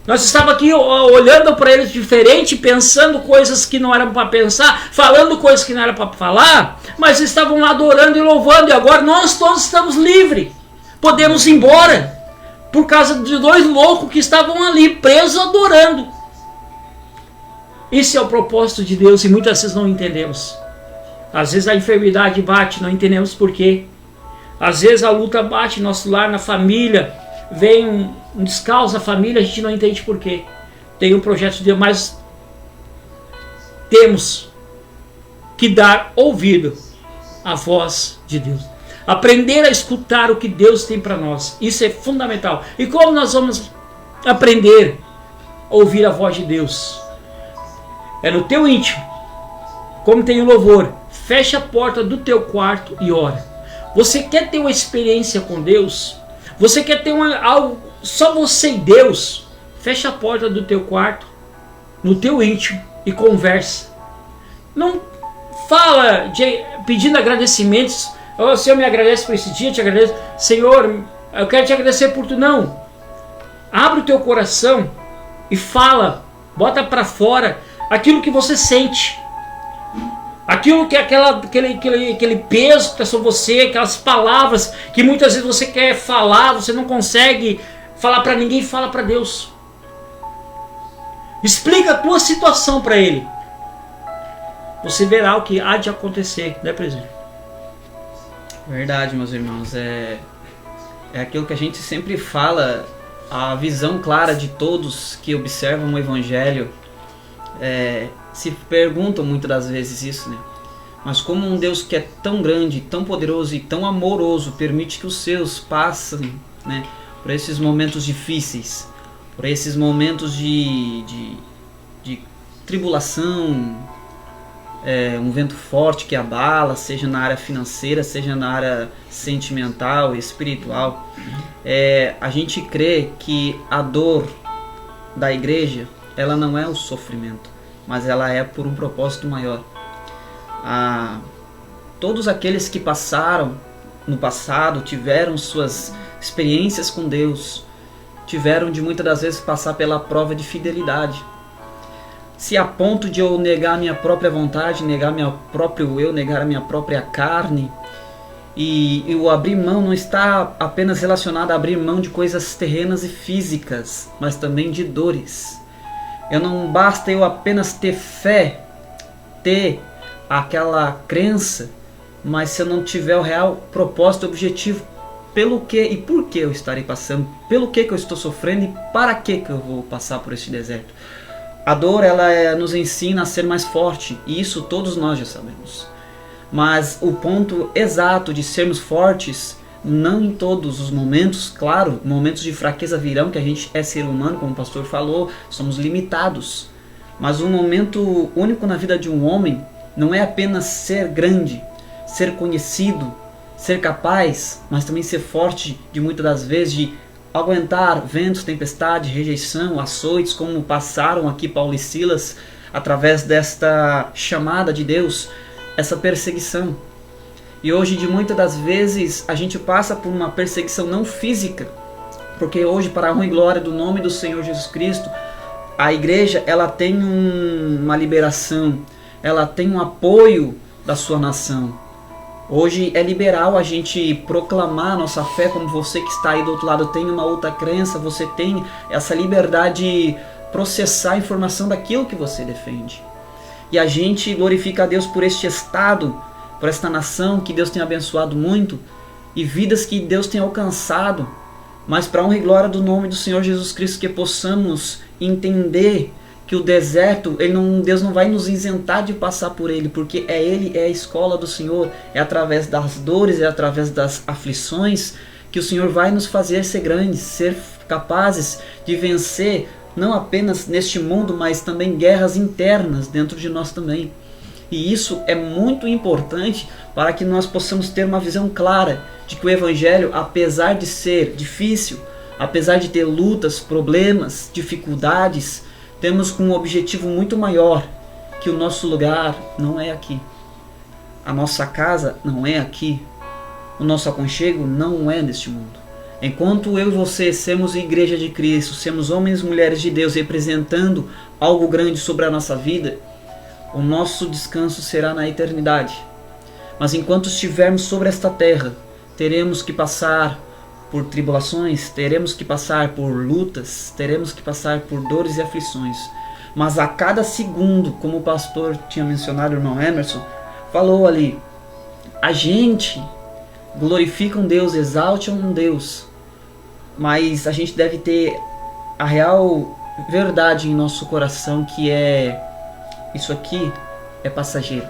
Nós estávamos aqui olhando para eles diferente, pensando coisas que não eram para pensar, falando coisas que não eram para falar, mas estavam lá adorando e louvando. E agora nós todos estamos livres. Podemos ir embora. Por causa de dois loucos que estavam ali presos adorando. Esse é o propósito de Deus e muitas vezes não entendemos. Às vezes a enfermidade bate, não entendemos por quê. Às vezes a luta bate no nosso lar, na família, vem um descaso na família, a gente não entende por quê. Tem um projeto de Deus, mas temos que dar ouvido à voz de Deus. Aprender a escutar o que Deus tem para nós. Isso é fundamental. E como nós vamos aprender a ouvir a voz de Deus? É no teu íntimo. Como tem o louvor, fecha a porta do teu quarto e ora. Você quer ter uma experiência com Deus? Você quer ter algo só você e Deus? Fecha a porta do teu quarto, no teu íntimo, e conversa. Não fala pedindo agradecimentos. Oh, Senhor, me agradece por esse dia, te agradeço. Senhor, eu quero te agradecer por tudo. Não. Abre o teu coração e fala, bota para fora aquilo que você sente. Aquilo que aquele peso que está sobre você, aquelas palavras que muitas vezes você quer falar, você não consegue falar para ninguém, fala para Deus. Explica a tua situação para Ele. Você verá o que há de acontecer, né, presidente? Verdade, meus irmãos. É aquilo que a gente sempre fala, a visão clara de todos que observam o Evangelho. Se perguntam muitas das vezes isso, né? Mas como um Deus que é tão grande, tão poderoso e tão amoroso permite que os seus passem, né, por esses momentos difíceis, por esses momentos de tribulação, um vento forte que abala, seja na área financeira, seja na área sentimental e espiritual, a gente crê que a dor da igreja, ela não é o sofrimento, mas ela é por um propósito maior. Todos aqueles que passaram no passado, tiveram suas experiências com Deus, tiveram de muitas das vezes passar pela prova de fidelidade. Se a ponto de eu negar a minha própria vontade, negar meu próprio eu, negar a minha própria carne, e o abrir mão não está apenas relacionado a abrir mão de coisas terrenas e físicas, mas também de dores. Não basta eu apenas ter fé, ter aquela crença, mas se eu não tiver o real propósito, objetivo, pelo que e por que eu estarei passando, pelo que eu estou sofrendo e para que eu vou passar por este deserto. A dor, ela nos ensina a ser mais forte, e isso todos nós já sabemos. Mas o ponto exato de sermos fortes, não em todos os momentos, claro, momentos de fraqueza virão, que a gente é ser humano, como o pastor falou, somos limitados. Mas um momento único na vida de um homem não é apenas ser grande, ser conhecido, ser capaz, mas também ser forte de muitas das vezes, de aguentar ventos, tempestade, rejeição, açoites, como passaram aqui Paulo e Silas, através desta chamada de Deus, essa perseguição. E hoje, de muitas das vezes, a gente passa por uma perseguição não física, porque hoje, para a honra e glória do nome do Senhor Jesus Cristo, a igreja, ela tem uma liberação, ela tem um apoio da sua nação. Hoje é liberal a gente proclamar a nossa fé, como você que está aí do outro lado tem uma outra crença, você tem essa liberdade de processar a informação daquilo que você defende. E a gente glorifica a Deus por este estado, por esta nação que Deus tem abençoado muito, e vidas que Deus tem alcançado, mas para a honra e glória do nome do Senhor Jesus Cristo, que possamos entender que o deserto, Deus não vai nos isentar de passar por ele, porque Ele é a escola do Senhor, é através das dores, é através das aflições que o Senhor vai nos fazer ser grandes, ser capazes de vencer, não apenas neste mundo, mas também guerras internas dentro de nós também. E isso é muito importante para que nós possamos ter uma visão clara de que o Evangelho, apesar de ser difícil, apesar de ter lutas, problemas, dificuldades, temos com um objetivo muito maior, que o nosso lugar não é aqui. A nossa casa não é aqui. O nosso aconchego não é neste mundo. Enquanto eu e você somos igreja de Cristo, somos homens e mulheres de Deus representando algo grande sobre a nossa vida, o nosso descanso será na eternidade. Mas enquanto estivermos sobre esta terra, teremos que passar por tribulações, teremos que passar por lutas, teremos que passar por dores e aflições. Mas a cada segundo, como o pastor tinha mencionado, o irmão Emerson, falou ali, a gente glorifica um Deus, exalte um Deus, mas a gente deve ter a real verdade em nosso coração, que é, isso aqui é passageiro,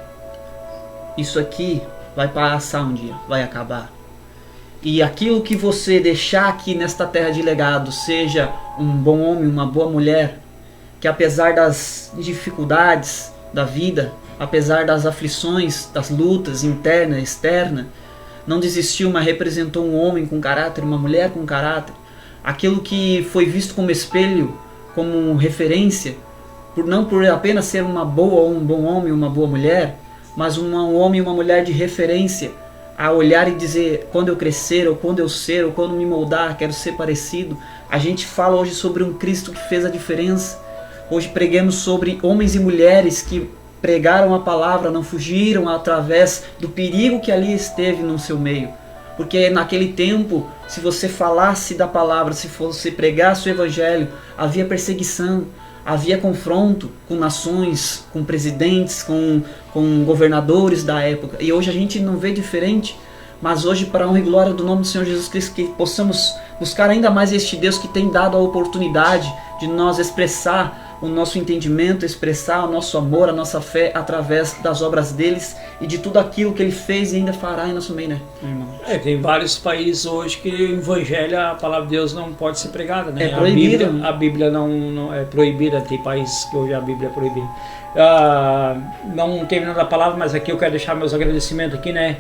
isso aqui vai passar um dia, vai acabar. E aquilo que você deixar aqui nesta terra de legado, seja um bom homem, uma boa mulher, que apesar das dificuldades da vida, apesar das aflições, das lutas interna e externa, não desistiu, mas representou um homem com caráter, uma mulher com caráter. Aquilo que foi visto como espelho, como referência, não por apenas ser uma boa ou um bom homem, uma boa mulher, mas um homem e uma mulher de referência, a olhar e dizer, quando eu crescer, ou quando eu ser, ou quando me moldar, quero ser parecido. A gente fala hoje sobre um Cristo que fez a diferença. Hoje pregamos sobre homens e mulheres que pregaram a palavra, não fugiram através do perigo que ali esteve no seu meio. Porque naquele tempo, se você falasse da palavra, se você pregasse o evangelho, havia perseguição, havia confronto com nações, com presidentes, com governadores da época. E hoje a gente não vê diferente, mas hoje, para a honra e glória do nome do Senhor Jesus Cristo, que possamos buscar ainda mais este Deus que tem dado a oportunidade de nós expressar o nosso entendimento, expressar o nosso amor, a nossa fé através das obras deles e de tudo aquilo que ele fez e ainda fará em nosso meio, né, irmão? Tem vários países hoje que o evangelho, a palavra de Deus não pode ser pregada, né? É proibida. A Bíblia não é proibida, tem países que hoje a Bíblia é proibida. Não terminando a palavra, mas aqui eu quero deixar meus agradecimentos aqui, né?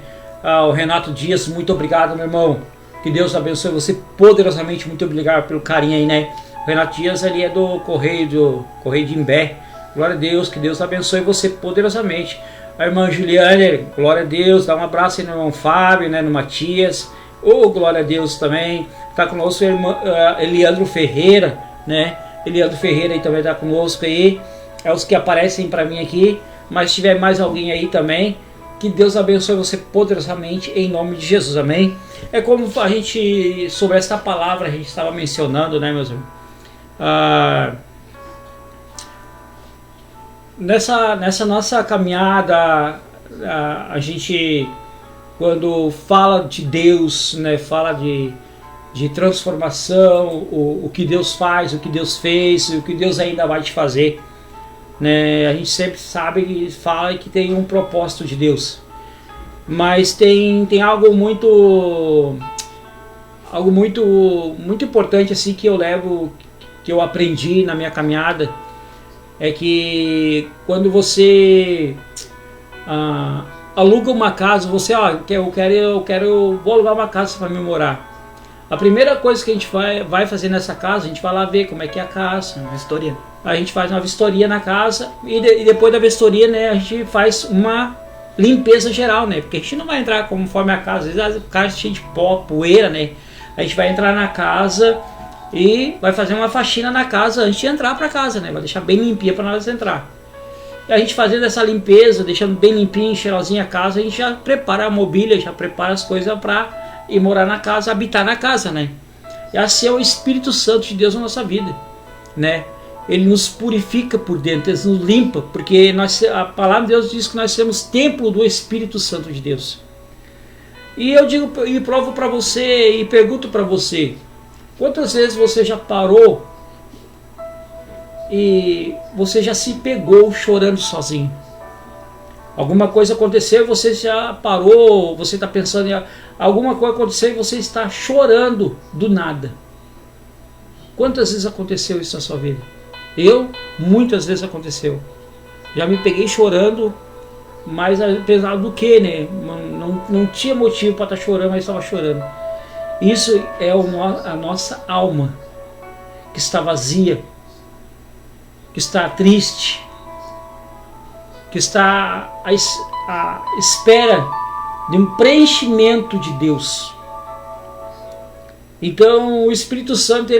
O Renato Dias, muito obrigado, meu irmão. Que Deus abençoe você poderosamente, muito obrigado pelo carinho aí, né? O Renato Dias ali é do Correio de Imbé. Glória a Deus, que Deus abençoe você poderosamente. A irmã Juliane, glória a Deus, dá um abraço aí no irmão Fábio, né, no Matias. Glória a Deus também. Está conosco o irmão Eliandro Ferreira, né? Eliandro Ferreira aí também está conosco aí. É os que aparecem para mim aqui. Mas se tiver mais alguém aí também, que Deus abençoe você poderosamente em nome de Jesus, amém? É como a gente, sobre essa palavra a gente estava mencionando, né, meus irmãos? Nessa nossa caminhada, a gente, quando fala de Deus, né, fala de transformação, o que Deus faz, o que Deus fez, o que Deus ainda vai te fazer, né? A gente sempre sabe e fala que tem um propósito de Deus, mas tem algo muito importante assim que eu aprendi na minha caminhada, é que quando você aluga uma casa, você vou alugar uma casa para me morar. A primeira coisa que a gente vai fazer nessa casa, a gente vai lá ver como é que é a casa. Uma vistoria. A gente faz uma vistoria na casa e depois da vistoria, né, a gente faz uma limpeza geral, né? Porque a gente não vai entrar conforme a casa, às vezes a casa é cheia de pó, poeira, né? A gente vai entrar na casa e vai fazer uma faxina na casa antes de entrar para casa, né? Vai deixar bem limpinha para nós entrar. E a gente fazendo essa limpeza, deixando bem limpinha, cheirosinha a casa, a gente já prepara a mobília, já prepara as coisas para ir morar na casa, habitar na casa, né? E assim é o Espírito Santo de Deus na nossa vida, né? Ele nos purifica por dentro, ele nos limpa, porque a palavra de Deus diz que nós somos templo do Espírito Santo de Deus. E eu digo e provo para você e pergunto para você, quantas vezes você já parou e você já se pegou chorando sozinho? Alguma coisa aconteceu, você já parou, você está pensando em alguma coisa aconteceu e você está chorando do nada. Quantas vezes aconteceu isso na sua vida? Muitas vezes aconteceu. Já me peguei chorando, mas apesar do que, né? Não tinha motivo para estar chorando, mas estava chorando. Isso é a nossa alma que está vazia, que está triste, que está à espera de um preenchimento de Deus. Então o Espírito Santo,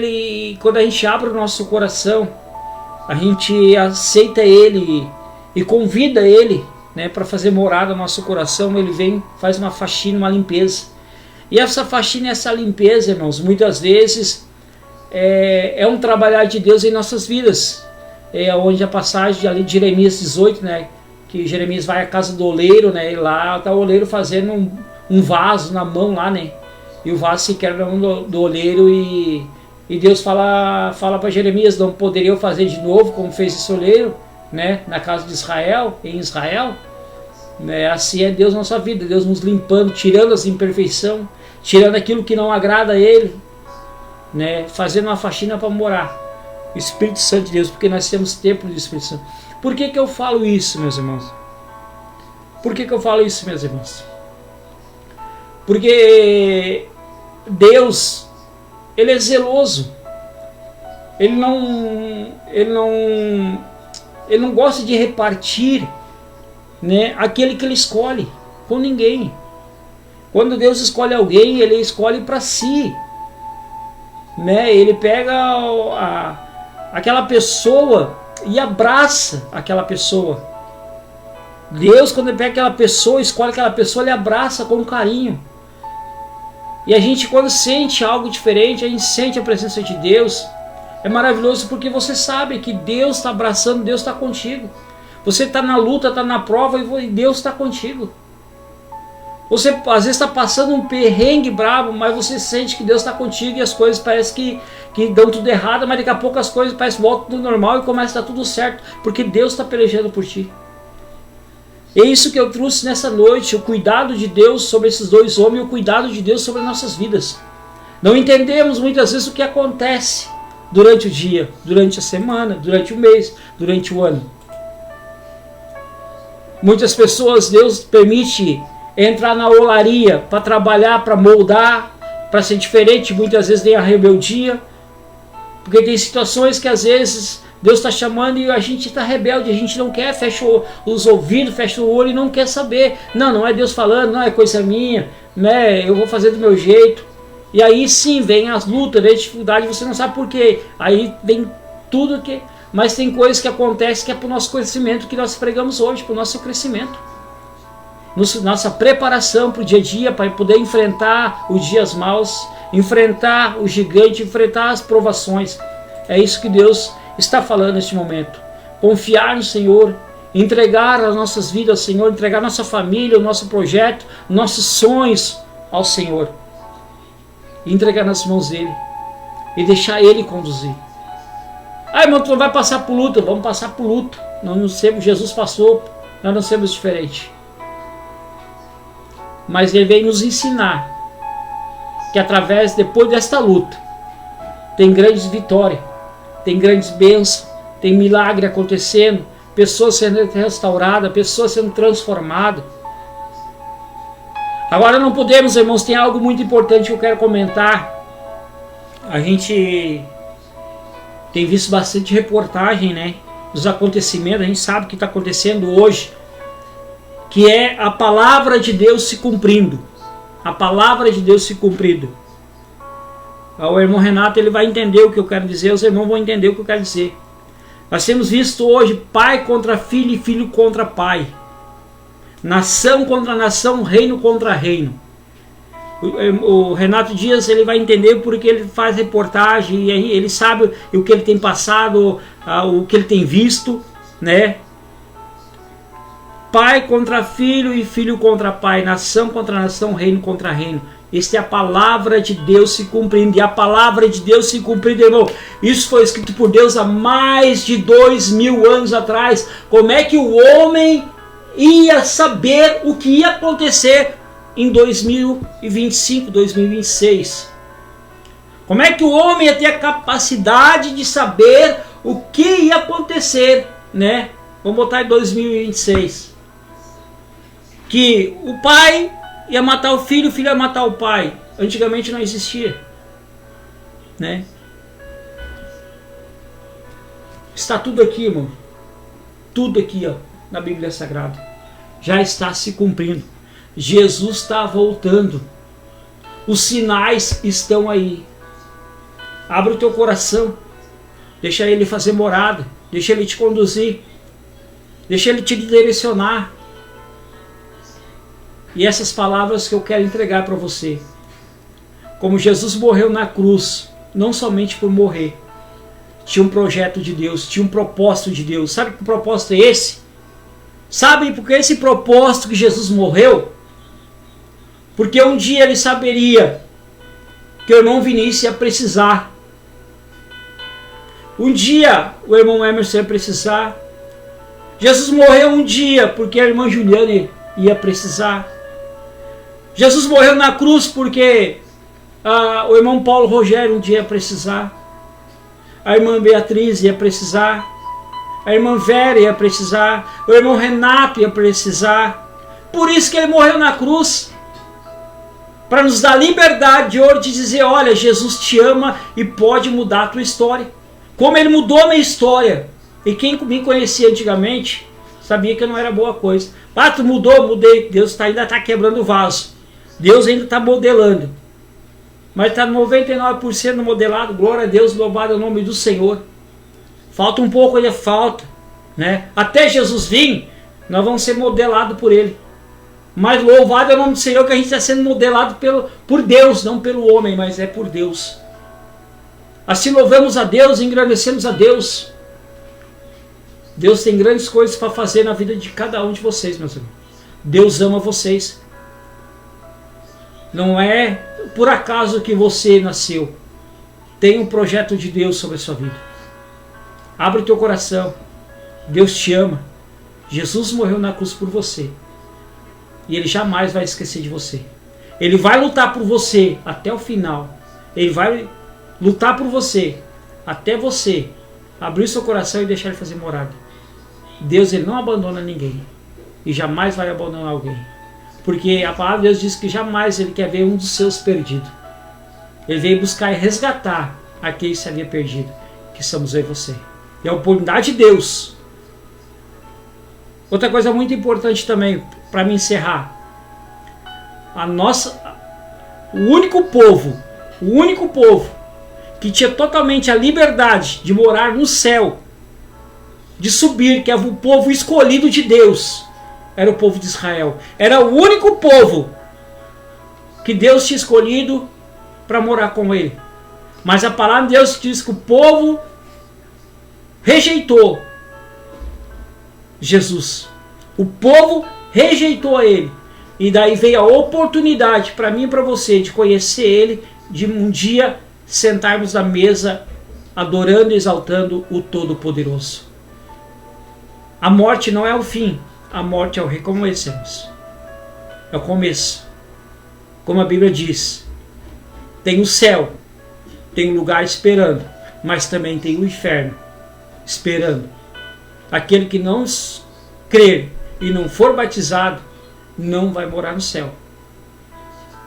quando a gente abre o nosso coração, a gente aceita Ele e convida Ele, né, para fazer morada no nosso coração. Ele vem, faz uma faxina, uma limpeza. E essa faxina e essa limpeza, irmãos, muitas vezes é um trabalhar de Deus em nossas vidas. É onde a passagem ali de Jeremias 18, né, que Jeremias vai à casa do oleiro, né, e lá está o oleiro fazendo um vaso na mão lá, né, e o vaso se quebra na mão do oleiro e Deus fala para Jeremias, não poderia eu fazer de novo como fez esse oleiro, né, na casa de Israel, em Israel, né? Assim é Deus na nossa vida, Deus nos limpando, tirando as imperfeições, tirando aquilo que não agrada a Ele, né, fazendo uma faxina para morar o Espírito Santo de Deus, porque nós temos templo do Espírito Santo. Por que eu falo isso, meus irmãos? Por que eu falo isso, meus irmãos? Porque Deus, Ele é zeloso. Ele não gosta de repartir, né, aquele que Ele escolhe com ninguém. Quando Deus escolhe alguém, Ele escolhe para si, né? Ele pega aquela pessoa e abraça aquela pessoa. Deus, quando Ele pega aquela pessoa, escolhe aquela pessoa, Ele abraça com carinho. E a gente, quando sente algo diferente, a gente sente a presença de Deus. É maravilhoso porque você sabe que Deus está abraçando, Deus está contigo. Você está na luta, está na prova e Deus está contigo. Você às vezes está passando um perrengue brabo, mas você sente que Deus está contigo e as coisas parecem que dão tudo errado, mas daqui a pouco as coisas parecem que voltam tudo normal e começa a dar tudo certo, porque Deus está pelejando por ti. É isso que eu trouxe nessa noite, o cuidado de Deus sobre esses dois homens e o cuidado de Deus sobre nossas vidas. Não entendemos muitas vezes o que acontece durante o dia, durante a semana, durante o mês, durante o ano. Muitas pessoas Deus permite entrar na olaria para trabalhar, para moldar, para ser diferente. Muitas vezes tem a rebeldia, porque tem situações que às vezes Deus está chamando e a gente está rebelde, a gente não quer, fecha os ouvidos, fecha o olho e não quer saber. Não é Deus falando, não é coisa minha, né? Eu vou fazer do meu jeito. E aí sim vem as lutas, vem a dificuldade, você não sabe por quê. Aí vem tudo que... Mas tem coisas que acontecem que é para o nosso conhecimento, que nós pregamos hoje, para o nosso crescimento. Nossa preparação para o dia a dia, para poder enfrentar os dias maus, enfrentar o gigante, enfrentar as provações. É isso que Deus está falando neste momento. Confiar no Senhor, entregar as nossas vidas ao Senhor, entregar nossa família, o nosso projeto, nossos sonhos ao Senhor. E entregar nas mãos dele. E deixar ele conduzir. Ah, irmão, tu não vai passar por luta. Vamos passar por luta. Nós não somos, Jesus passou, nós não somos diferentes. Mas ele veio nos ensinar que através, depois desta luta, tem grandes vitórias, tem grandes bênçãos, tem milagre acontecendo, pessoas sendo restauradas, pessoas sendo transformadas. Agora não podemos, irmãos, tem algo muito importante que eu quero comentar. A gente tem visto bastante reportagem, né, dos acontecimentos, a gente sabe o que está acontecendo hoje, que é a palavra de Deus se cumprindo. A palavra de Deus se cumprindo. O irmão Renato ele vai entender o que eu quero dizer, os irmãos vão entender o que eu quero dizer. Nós temos visto hoje pai contra filho e filho contra pai. Nação contra nação, reino contra reino. O Renato Dias ele vai entender porque ele faz reportagem e aí ele sabe o que ele tem passado, o que ele tem visto, né? Pai contra filho e filho contra pai, nação contra nação, reino contra reino. Esta é a palavra de Deus se cumprindo. E a palavra de Deus se cumprindo, irmão. Isso foi escrito por Deus há mais de 2000 anos atrás. Como é que o homem ia saber o que ia acontecer em 2025, 2026? Como é que o homem ia ter a capacidade de saber o que ia acontecer, né? Vamos botar em 2026. Que o pai ia matar o filho ia matar o pai. Antigamente não existia, né? Está tudo aqui, irmão. Tudo aqui, ó, na Bíblia Sagrada. Já está se cumprindo. Jesus está voltando. Os sinais estão aí. Abre o teu coração. Deixa ele fazer morada. Deixa ele te conduzir. Deixa ele te direcionar. E essas palavras que eu quero entregar para você. Como Jesus morreu na cruz, não somente por morrer. Tinha um projeto de Deus, tinha um propósito de Deus. Sabe que propósito é esse? Sabe por que esse propósito que Jesus morreu? Porque um dia ele saberia que o irmão Vinícius ia precisar. Um dia o irmão Emerson ia precisar. Jesus morreu um dia porque a irmã Juliane ia precisar. Jesus morreu na cruz porque o irmão Paulo Rogério um dia ia precisar. A irmã Beatriz ia precisar. A irmã Vera ia precisar. O irmão Renato ia precisar. Por isso que ele morreu na cruz. Para nos dar liberdade de hoje de dizer, olha, Jesus te ama e pode mudar a tua história. Como ele mudou a minha história. E quem me conhecia antigamente sabia que não era boa coisa. Ah, tu mudou, mudei. Deus ainda está quebrando o vaso. Deus ainda está modelando. Mas está 99% modelado. Glória a Deus, louvado é o nome do Senhor. Falta um pouco, ainda falta, né? Até Jesus vir, nós vamos ser modelados por Ele. Mas louvado é o nome do Senhor, que a gente está sendo modelado por Deus, não pelo homem, mas é por Deus. Assim louvamos a Deus e engrandecemos a Deus. Deus tem grandes coisas para fazer na vida de cada um de vocês, meus irmãos. Deus ama vocês. Não é por acaso que você nasceu. Tem um projeto de Deus sobre a sua vida. Abre o teu coração. Deus te ama. Jesus morreu na cruz por você. E Ele jamais vai esquecer de você. Ele vai lutar por você até o final. Ele vai lutar por você até você abrir seu coração e deixar Ele fazer morada. Deus ele não abandona ninguém. E jamais vai abandonar alguém. Porque a palavra de Deus diz que jamais Ele quer ver um dos seus perdido. Ele veio buscar e resgatar aquele que se havia perdido. Que somos eu e você. E a oportunidade de Deus. Outra coisa muito importante também, para me encerrar. O único povo o único povo que tinha totalmente a liberdade de morar no céu, de subir, que é o povo escolhido de Deus, era o povo de Israel. Era o único povo que Deus tinha escolhido para morar com ele. Mas a palavra de Deus diz que o povo rejeitou Jesus. O povo rejeitou ele. E daí veio a oportunidade para mim e para você de conhecer ele, de um dia sentarmos à mesa adorando e exaltando o Todo-Poderoso. A morte não é o fim, a morte é o recomeçamos. É o começo. Como a Bíblia diz, tem o céu, tem um lugar esperando, mas também tem o inferno esperando. Aquele que não crer e não for batizado não vai morar no céu.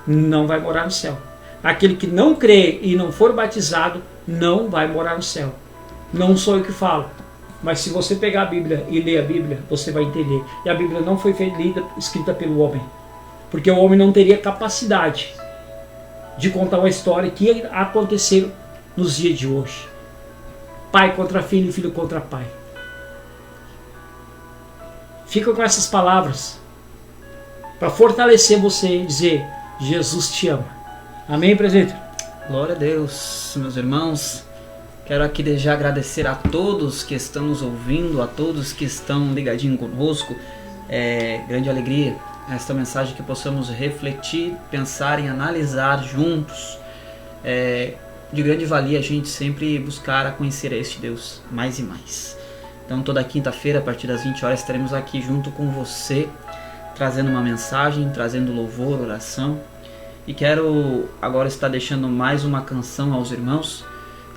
Não vai morar no céu. Aquele que não crê e não for batizado não vai morar no céu. Não sou eu que falo, mas se você pegar a Bíblia e ler a Bíblia, você vai entender. E a Bíblia não foi escrita pelo homem, porque o homem não teria capacidade de contar uma história que ia acontecer nos dias de hoje. Pai contra filho e filho contra pai. Fica com essas palavras para fortalecer você e dizer: Jesus te ama. Amém, presbítero? Glória a Deus, meus irmãos. Quero aqui desde já agradecer a todos que estão nos ouvindo, a todos que estão ligadinhos conosco. É grande alegria esta mensagem que possamos refletir, pensar e analisar juntos. De grande valia a gente sempre buscar a conhecer a este Deus mais e mais. Então toda quinta-feira, a partir das 20 horas, estaremos aqui junto com você, trazendo uma mensagem, trazendo louvor, oração. E quero agora estar deixando mais uma canção aos irmãos.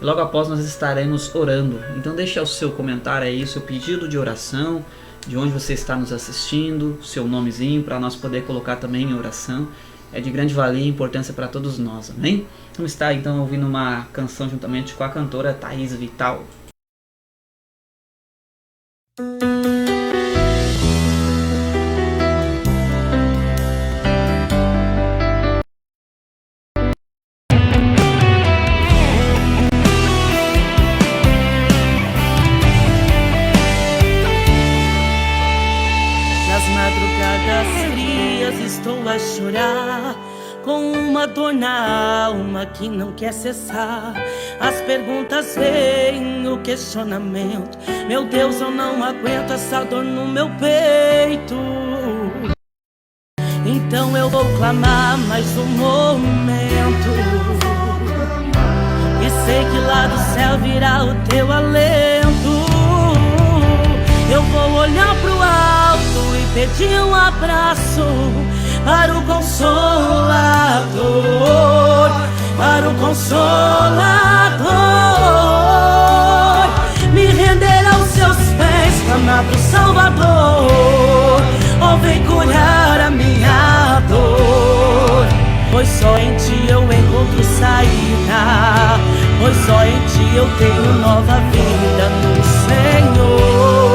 Logo após nós estaremos orando. Então deixe o seu comentário aí, o seu pedido de oração, de onde você está nos assistindo, seu nomezinho, para nós poder colocar também em oração. É de grande valia e importância para todos nós, amém? Vamos estar então ouvindo uma canção juntamente com a cantora Thaís Vital. Chorar com uma dor na alma que não quer cessar. As perguntas vêm, o questionamento. Meu Deus, eu não aguento essa dor no meu peito. Então eu vou clamar mais um momento, e sei que lá do céu virá o teu alento. Eu vou olhar pro alto e pedir um abraço para o Consolador, para o Consolador. Me render aos seus pés, clamar pro Salvador. Oh, vem curar a minha dor, pois só em ti eu encontro saída, pois só em ti eu tenho nova vida no Senhor.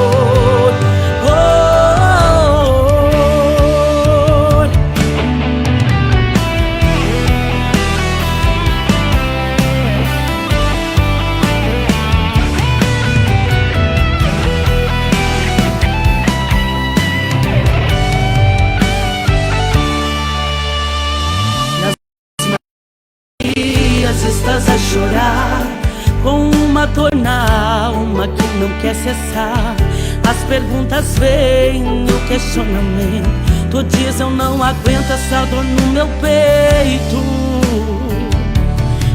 Estás a chorar com uma dor na alma que não quer cessar. As perguntas vêm, o questionamento. Tu diz: eu não aguento essa dor no meu peito.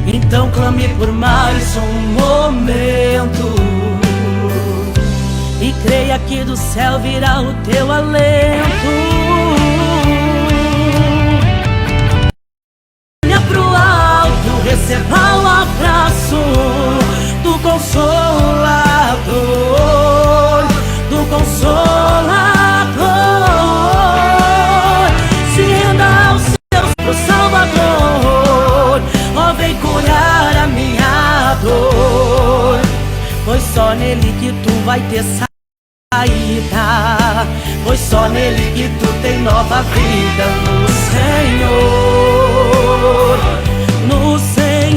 Então clame por mais um momento, e creia que do céu virá o teu alento. Receba o abraço do Consolador, do Consolador. Se renda aos seus pro Salvador. Oh, vem curar a minha dor, pois só nele que tu vai ter saída, pois só nele que tu tem nova vida no Senhor. No Senhor.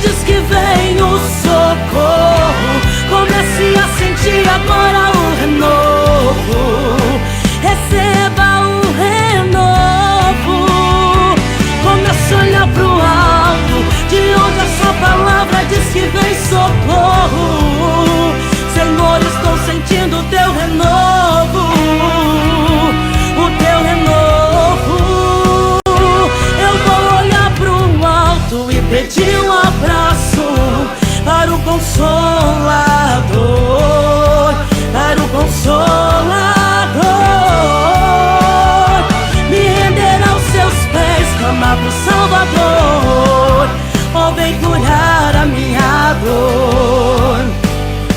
diz que vem o socorro. Comece a sentir agora o renovo. Receba o renovo. Comece a olhar pro alto, de onde a sua palavra diz que vem socorro. Senhor, estou sentindo o teu renovo, o teu renovo. Eu vou olhar pro alto e pedir um abraço para o Consolador, para o Consolador. Me render aos seus pés, clamar pro Salvador. Oh, vem curar a minha dor.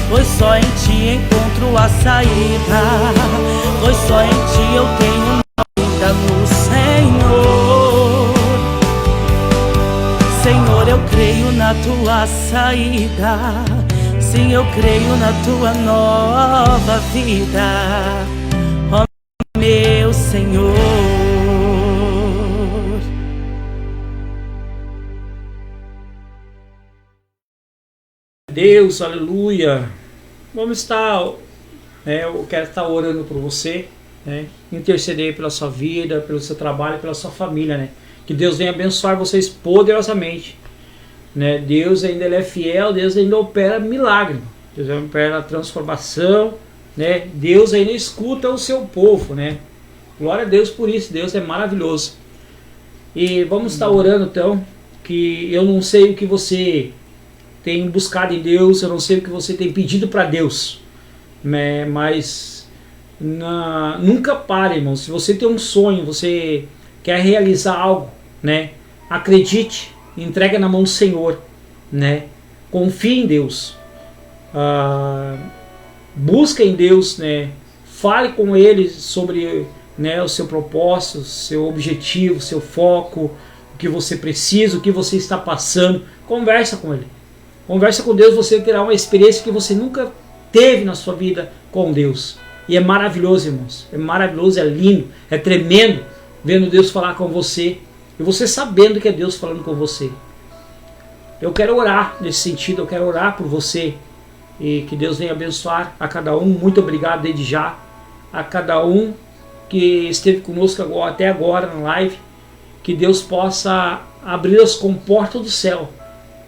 Pois só em ti encontro a saída, pois só em ti eu tenho vida no Senhor. Senhor, eu creio na tua saída, sim, eu creio na tua nova vida, ó meu Senhor. Deus, aleluia. Vamos estar, eu quero estar orando por você, interceder pela sua vida, pelo seu trabalho, pela sua família, que Deus venha abençoar vocês poderosamente, Deus ainda ele é fiel, Deus ainda opera milagre, Deus ainda opera a transformação, Deus ainda escuta o seu povo, glória a Deus por isso, Deus é maravilhoso. E vamos estar orando então, que eu não sei o que você tem buscado em Deus, eu não sei o que você tem pedido para Deus, mas nunca pare, irmão. Se você tem um sonho, você quer realizar algo, acredite, entrega na mão do Senhor, confie em Deus, busca em Deus, fale com Ele sobre o seu propósito, seu objetivo, seu foco, o que você precisa, o que você está passando. Conversa com Ele. Conversa com Deus, você terá uma experiência que você nunca teve na sua vida com Deus. E é maravilhoso, irmãos. É maravilhoso, é lindo, é tremendo vendo Deus falar com você e você sabendo que é Deus falando com você. Eu quero orar nesse sentido, eu quero orar por você e que Deus venha abençoar a cada um. Muito obrigado desde já a cada um que esteve conosco até agora na live. Que Deus possa abrir as comportas do céu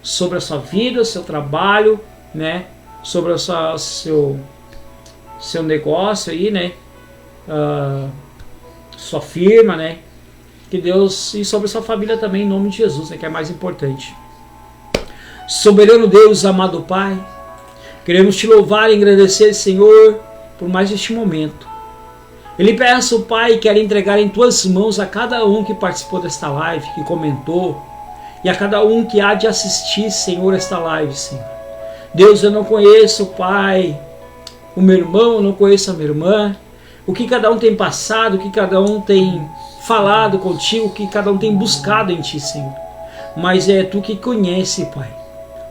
sobre a sua vida, seu trabalho, sobre seu negócio aí, sua firma, que Deus, e sobre a sua família também, em nome de Jesus, que é mais importante. Soberano Deus, amado Pai, queremos te louvar e agradecer, Senhor, por mais este momento. Eu lhe peço, Pai, quero entregar em tuas mãos a cada um que participou desta live, que comentou, e a cada um que há de assistir, Senhor, esta live, Senhor. Deus, eu não conheço, Pai, o meu irmão, eu não conheço a minha irmã, o que cada um tem passado, o que cada um tem falado contigo, o que cada um tem buscado em Ti, Senhor. Mas é Tu que conhece, Pai,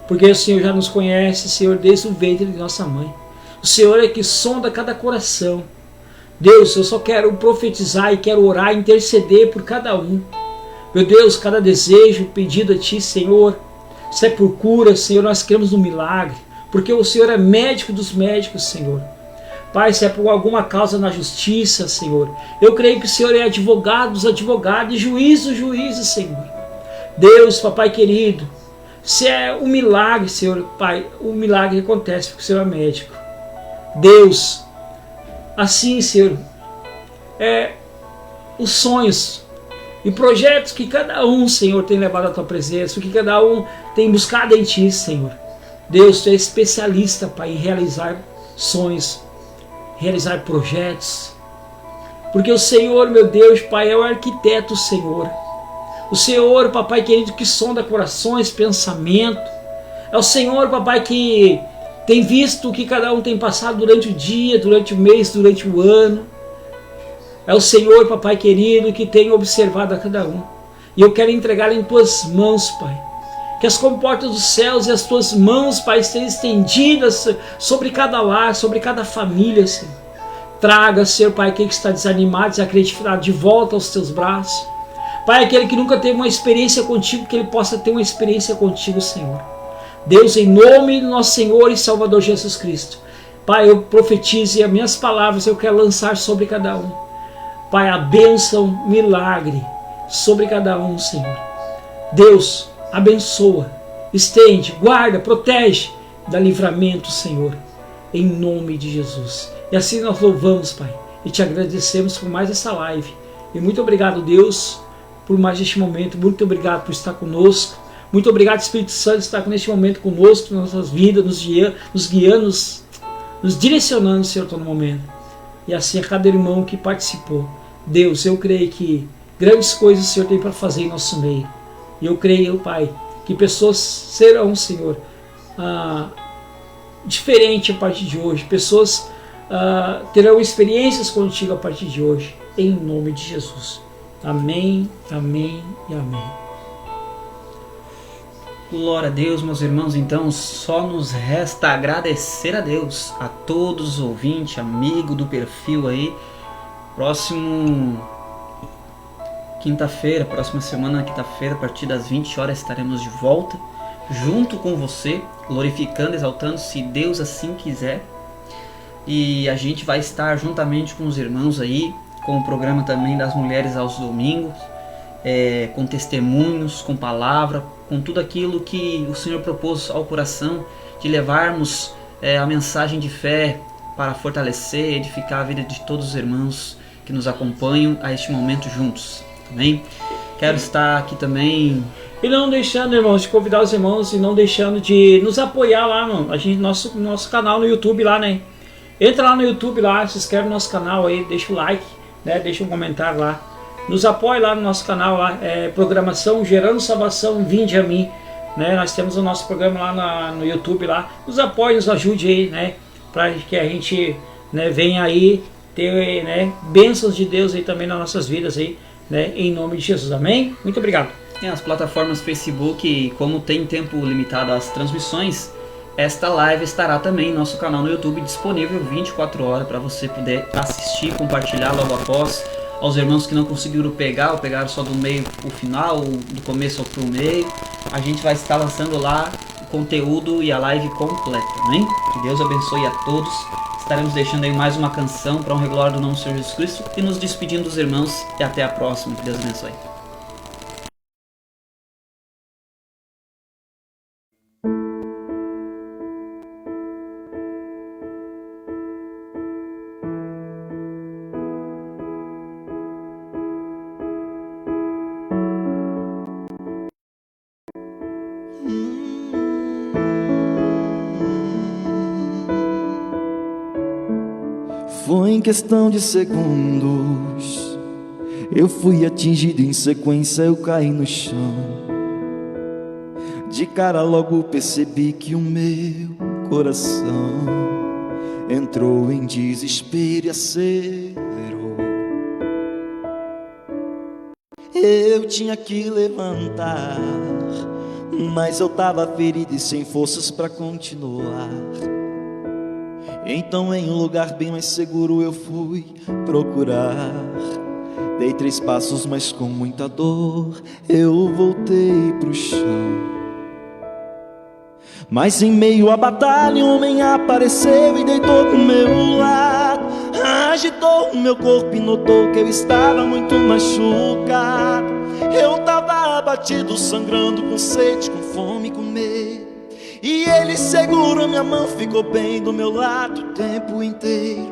porque o Senhor já nos conhece, Senhor, desde o ventre de nossa mãe. O Senhor é que sonda cada coração. Deus, eu só quero profetizar e quero orar, interceder por cada um. Meu Deus, cada desejo, pedido a Ti, Senhor, se é por cura, Senhor, nós queremos um milagre, porque o Senhor é médico dos médicos, Senhor. Pai, se é por alguma causa na justiça, Senhor, eu creio que o Senhor é advogado dos advogados e juiz dos juízes, Senhor. Deus, Papai querido, se é um milagre, Senhor, Pai, o milagre acontece porque o Senhor é médico. Deus, assim, Senhor, os sonhos e projetos que cada um, Senhor, tem levado à Tua presença, o que cada um tem buscado em Ti, Senhor. Deus, Tu é especialista, Pai, em realizar sonhos, realizar projetos, porque o Senhor, meu Deus, Pai, é o arquiteto, Senhor. O Senhor, Papai querido, que sonda corações, pensamento. É o Senhor, Papai, que tem visto o que cada um tem passado durante o dia, durante o mês, durante o ano. É o Senhor, Papai querido, que tem observado a cada um. E eu quero entregar em Tuas mãos, Pai. Que as comportas dos céus e as Tuas mãos, Pai, estejam estendidas sobre cada lar, sobre cada família, Senhor. Traga, Senhor, Pai, aquele que está desanimado, desacreditado, de volta aos Teus braços. Pai, aquele que nunca teve uma experiência contigo, que ele possa ter uma experiência contigo, Senhor. Deus, em nome do nosso Senhor e Salvador Jesus Cristo. Pai, eu profetizo e as minhas palavras eu quero lançar sobre cada um. Pai, a bênção, milagre sobre cada um, Senhor. Deus, abençoa, estende, guarda, protege, dá livramento, Senhor, em nome de Jesus. E assim nós louvamos, Pai, e te agradecemos por mais essa live. E muito obrigado, Deus, por mais este momento. Muito obrigado por estar conosco. Muito obrigado, Espírito Santo, por estar neste momento conosco, nas nossas vidas, nos guiando, nos direcionando, Senhor, todo momento. E assim a cada irmão que participou. Deus, eu creio que grandes coisas o Senhor tem para fazer em nosso meio. E eu creio, Pai, que pessoas serão, Senhor, diferentes a partir de hoje. Pessoas terão experiências contigo a partir de hoje. Em nome de Jesus. Amém, amém e amém. Glória a Deus, meus irmãos. Então só nos resta agradecer a Deus, a todos os ouvintes, amigo do perfil aí. Próxima semana, quinta-feira, a partir das 20 horas estaremos de volta, junto com você, glorificando, exaltando, se Deus assim quiser. E a gente vai estar juntamente com os irmãos aí, com o programa também das mulheres aos domingos, com testemunhos, com palavra, com tudo aquilo que o Senhor propôs ao coração, de levarmos a mensagem de fé para fortalecer e edificar a vida de todos os irmãos que nos acompanham a este momento juntos. Amém? Quero estar aqui também. E não deixando, irmãos, de convidar os irmãos e não deixando de nos apoiar lá nosso canal no YouTube lá, né? Entra lá no YouTube lá, se inscreve no nosso canal aí, deixa o like, né? Deixa um comentário lá. Nos apoie lá no nosso canal lá, programação Gerando Salvação, Vinde a Mim, né? Nós temos o nosso programa lá no YouTube lá. Nos apoie, nos ajude aí, né? Para que a gente, né, venha aí ter, né, bênçãos de Deus aí também nas nossas vidas aí, né? Em nome de Jesus, amém? Muito obrigado. Tem as plataformas Facebook, como tem tempo limitado às transmissões, esta live estará também em nosso canal no YouTube disponível 24 horas para você poder assistir, compartilhar logo após. Aos irmãos que não conseguiram pegar, ou pegaram só do meio para o final, ou do começo para o meio, a gente vai estar lançando lá o conteúdo e a live completa, amém? Que Deus abençoe a todos. Estaremos deixando aí mais uma canção para honra e glória do nome do Senhor Jesus Cristo e nos despedindo dos irmãos e até a próxima. Que Deus abençoe. Foi em questão de segundos, eu fui atingido, em sequência eu caí no chão. De cara logo percebi que o meu coração entrou em desespero e acelerou. Eu tinha que levantar, mas eu tava ferido e sem forças pra continuar. Então em um lugar bem mais seguro eu fui procurar. Dei 3 passos, mas com muita dor eu voltei pro chão. Mas em meio à batalha um homem apareceu e deitou pro meu lado. Agitou o meu corpo e notou que eu estava muito machucado. Eu tava abatido, sangrando, com sede, com fome, com medo. E ele segurou minha mão, ficou bem do meu lado o tempo inteiro.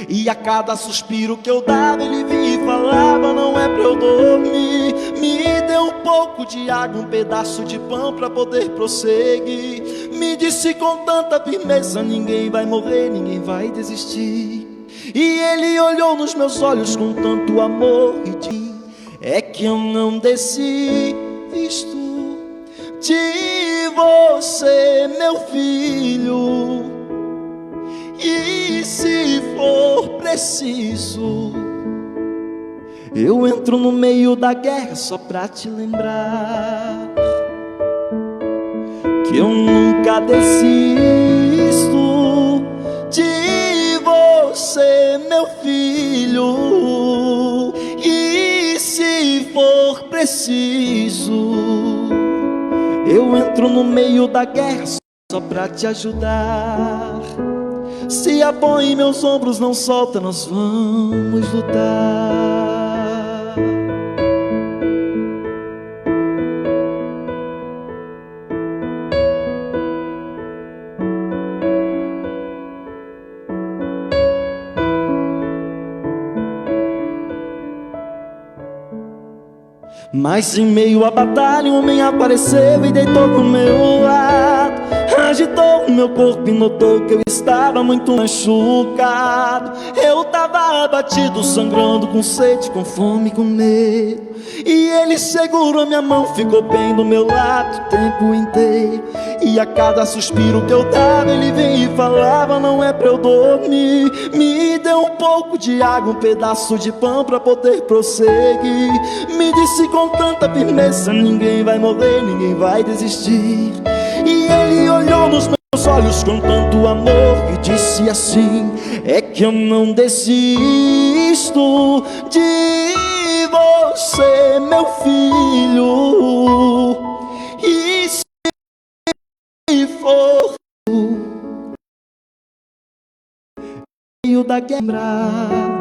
E a cada suspiro que eu dava, ele vinha e falava: não é pra eu dormir. Me deu um pouco de água, um pedaço de pão pra poder prosseguir. Me disse com tanta firmeza: ninguém vai morrer, ninguém vai desistir. E ele olhou nos meus olhos com tanto amor e disse: é que eu não desisto de você, meu filho. E se for preciso, eu entro no meio da guerra só pra te lembrar que eu nunca desisto de você, meu filho. E se for preciso, eu entro no meio da guerra só pra te ajudar. Se a põe em meus ombros, não solta, nós vamos lutar. Mas em meio à batalha, um homem apareceu e deitou do meu lado. Agitou o meu corpo e notou que eu estava muito machucado. Eu tava abatido, sangrando, com sede, com fome, com medo. E ele segurou minha mão, ficou bem do meu lado o tempo inteiro. E a cada suspiro que eu dava, ele vinha e falava: não é pra eu dormir. Me deu um pouco de água, um pedaço de pão pra poder prosseguir. Me disse com tanta firmeza: ninguém vai morrer, ninguém vai desistir. E ele olhou nos meus olhos com tanto amor e disse assim: é que eu não desisto de você, meu filho. E se for meio da guerra,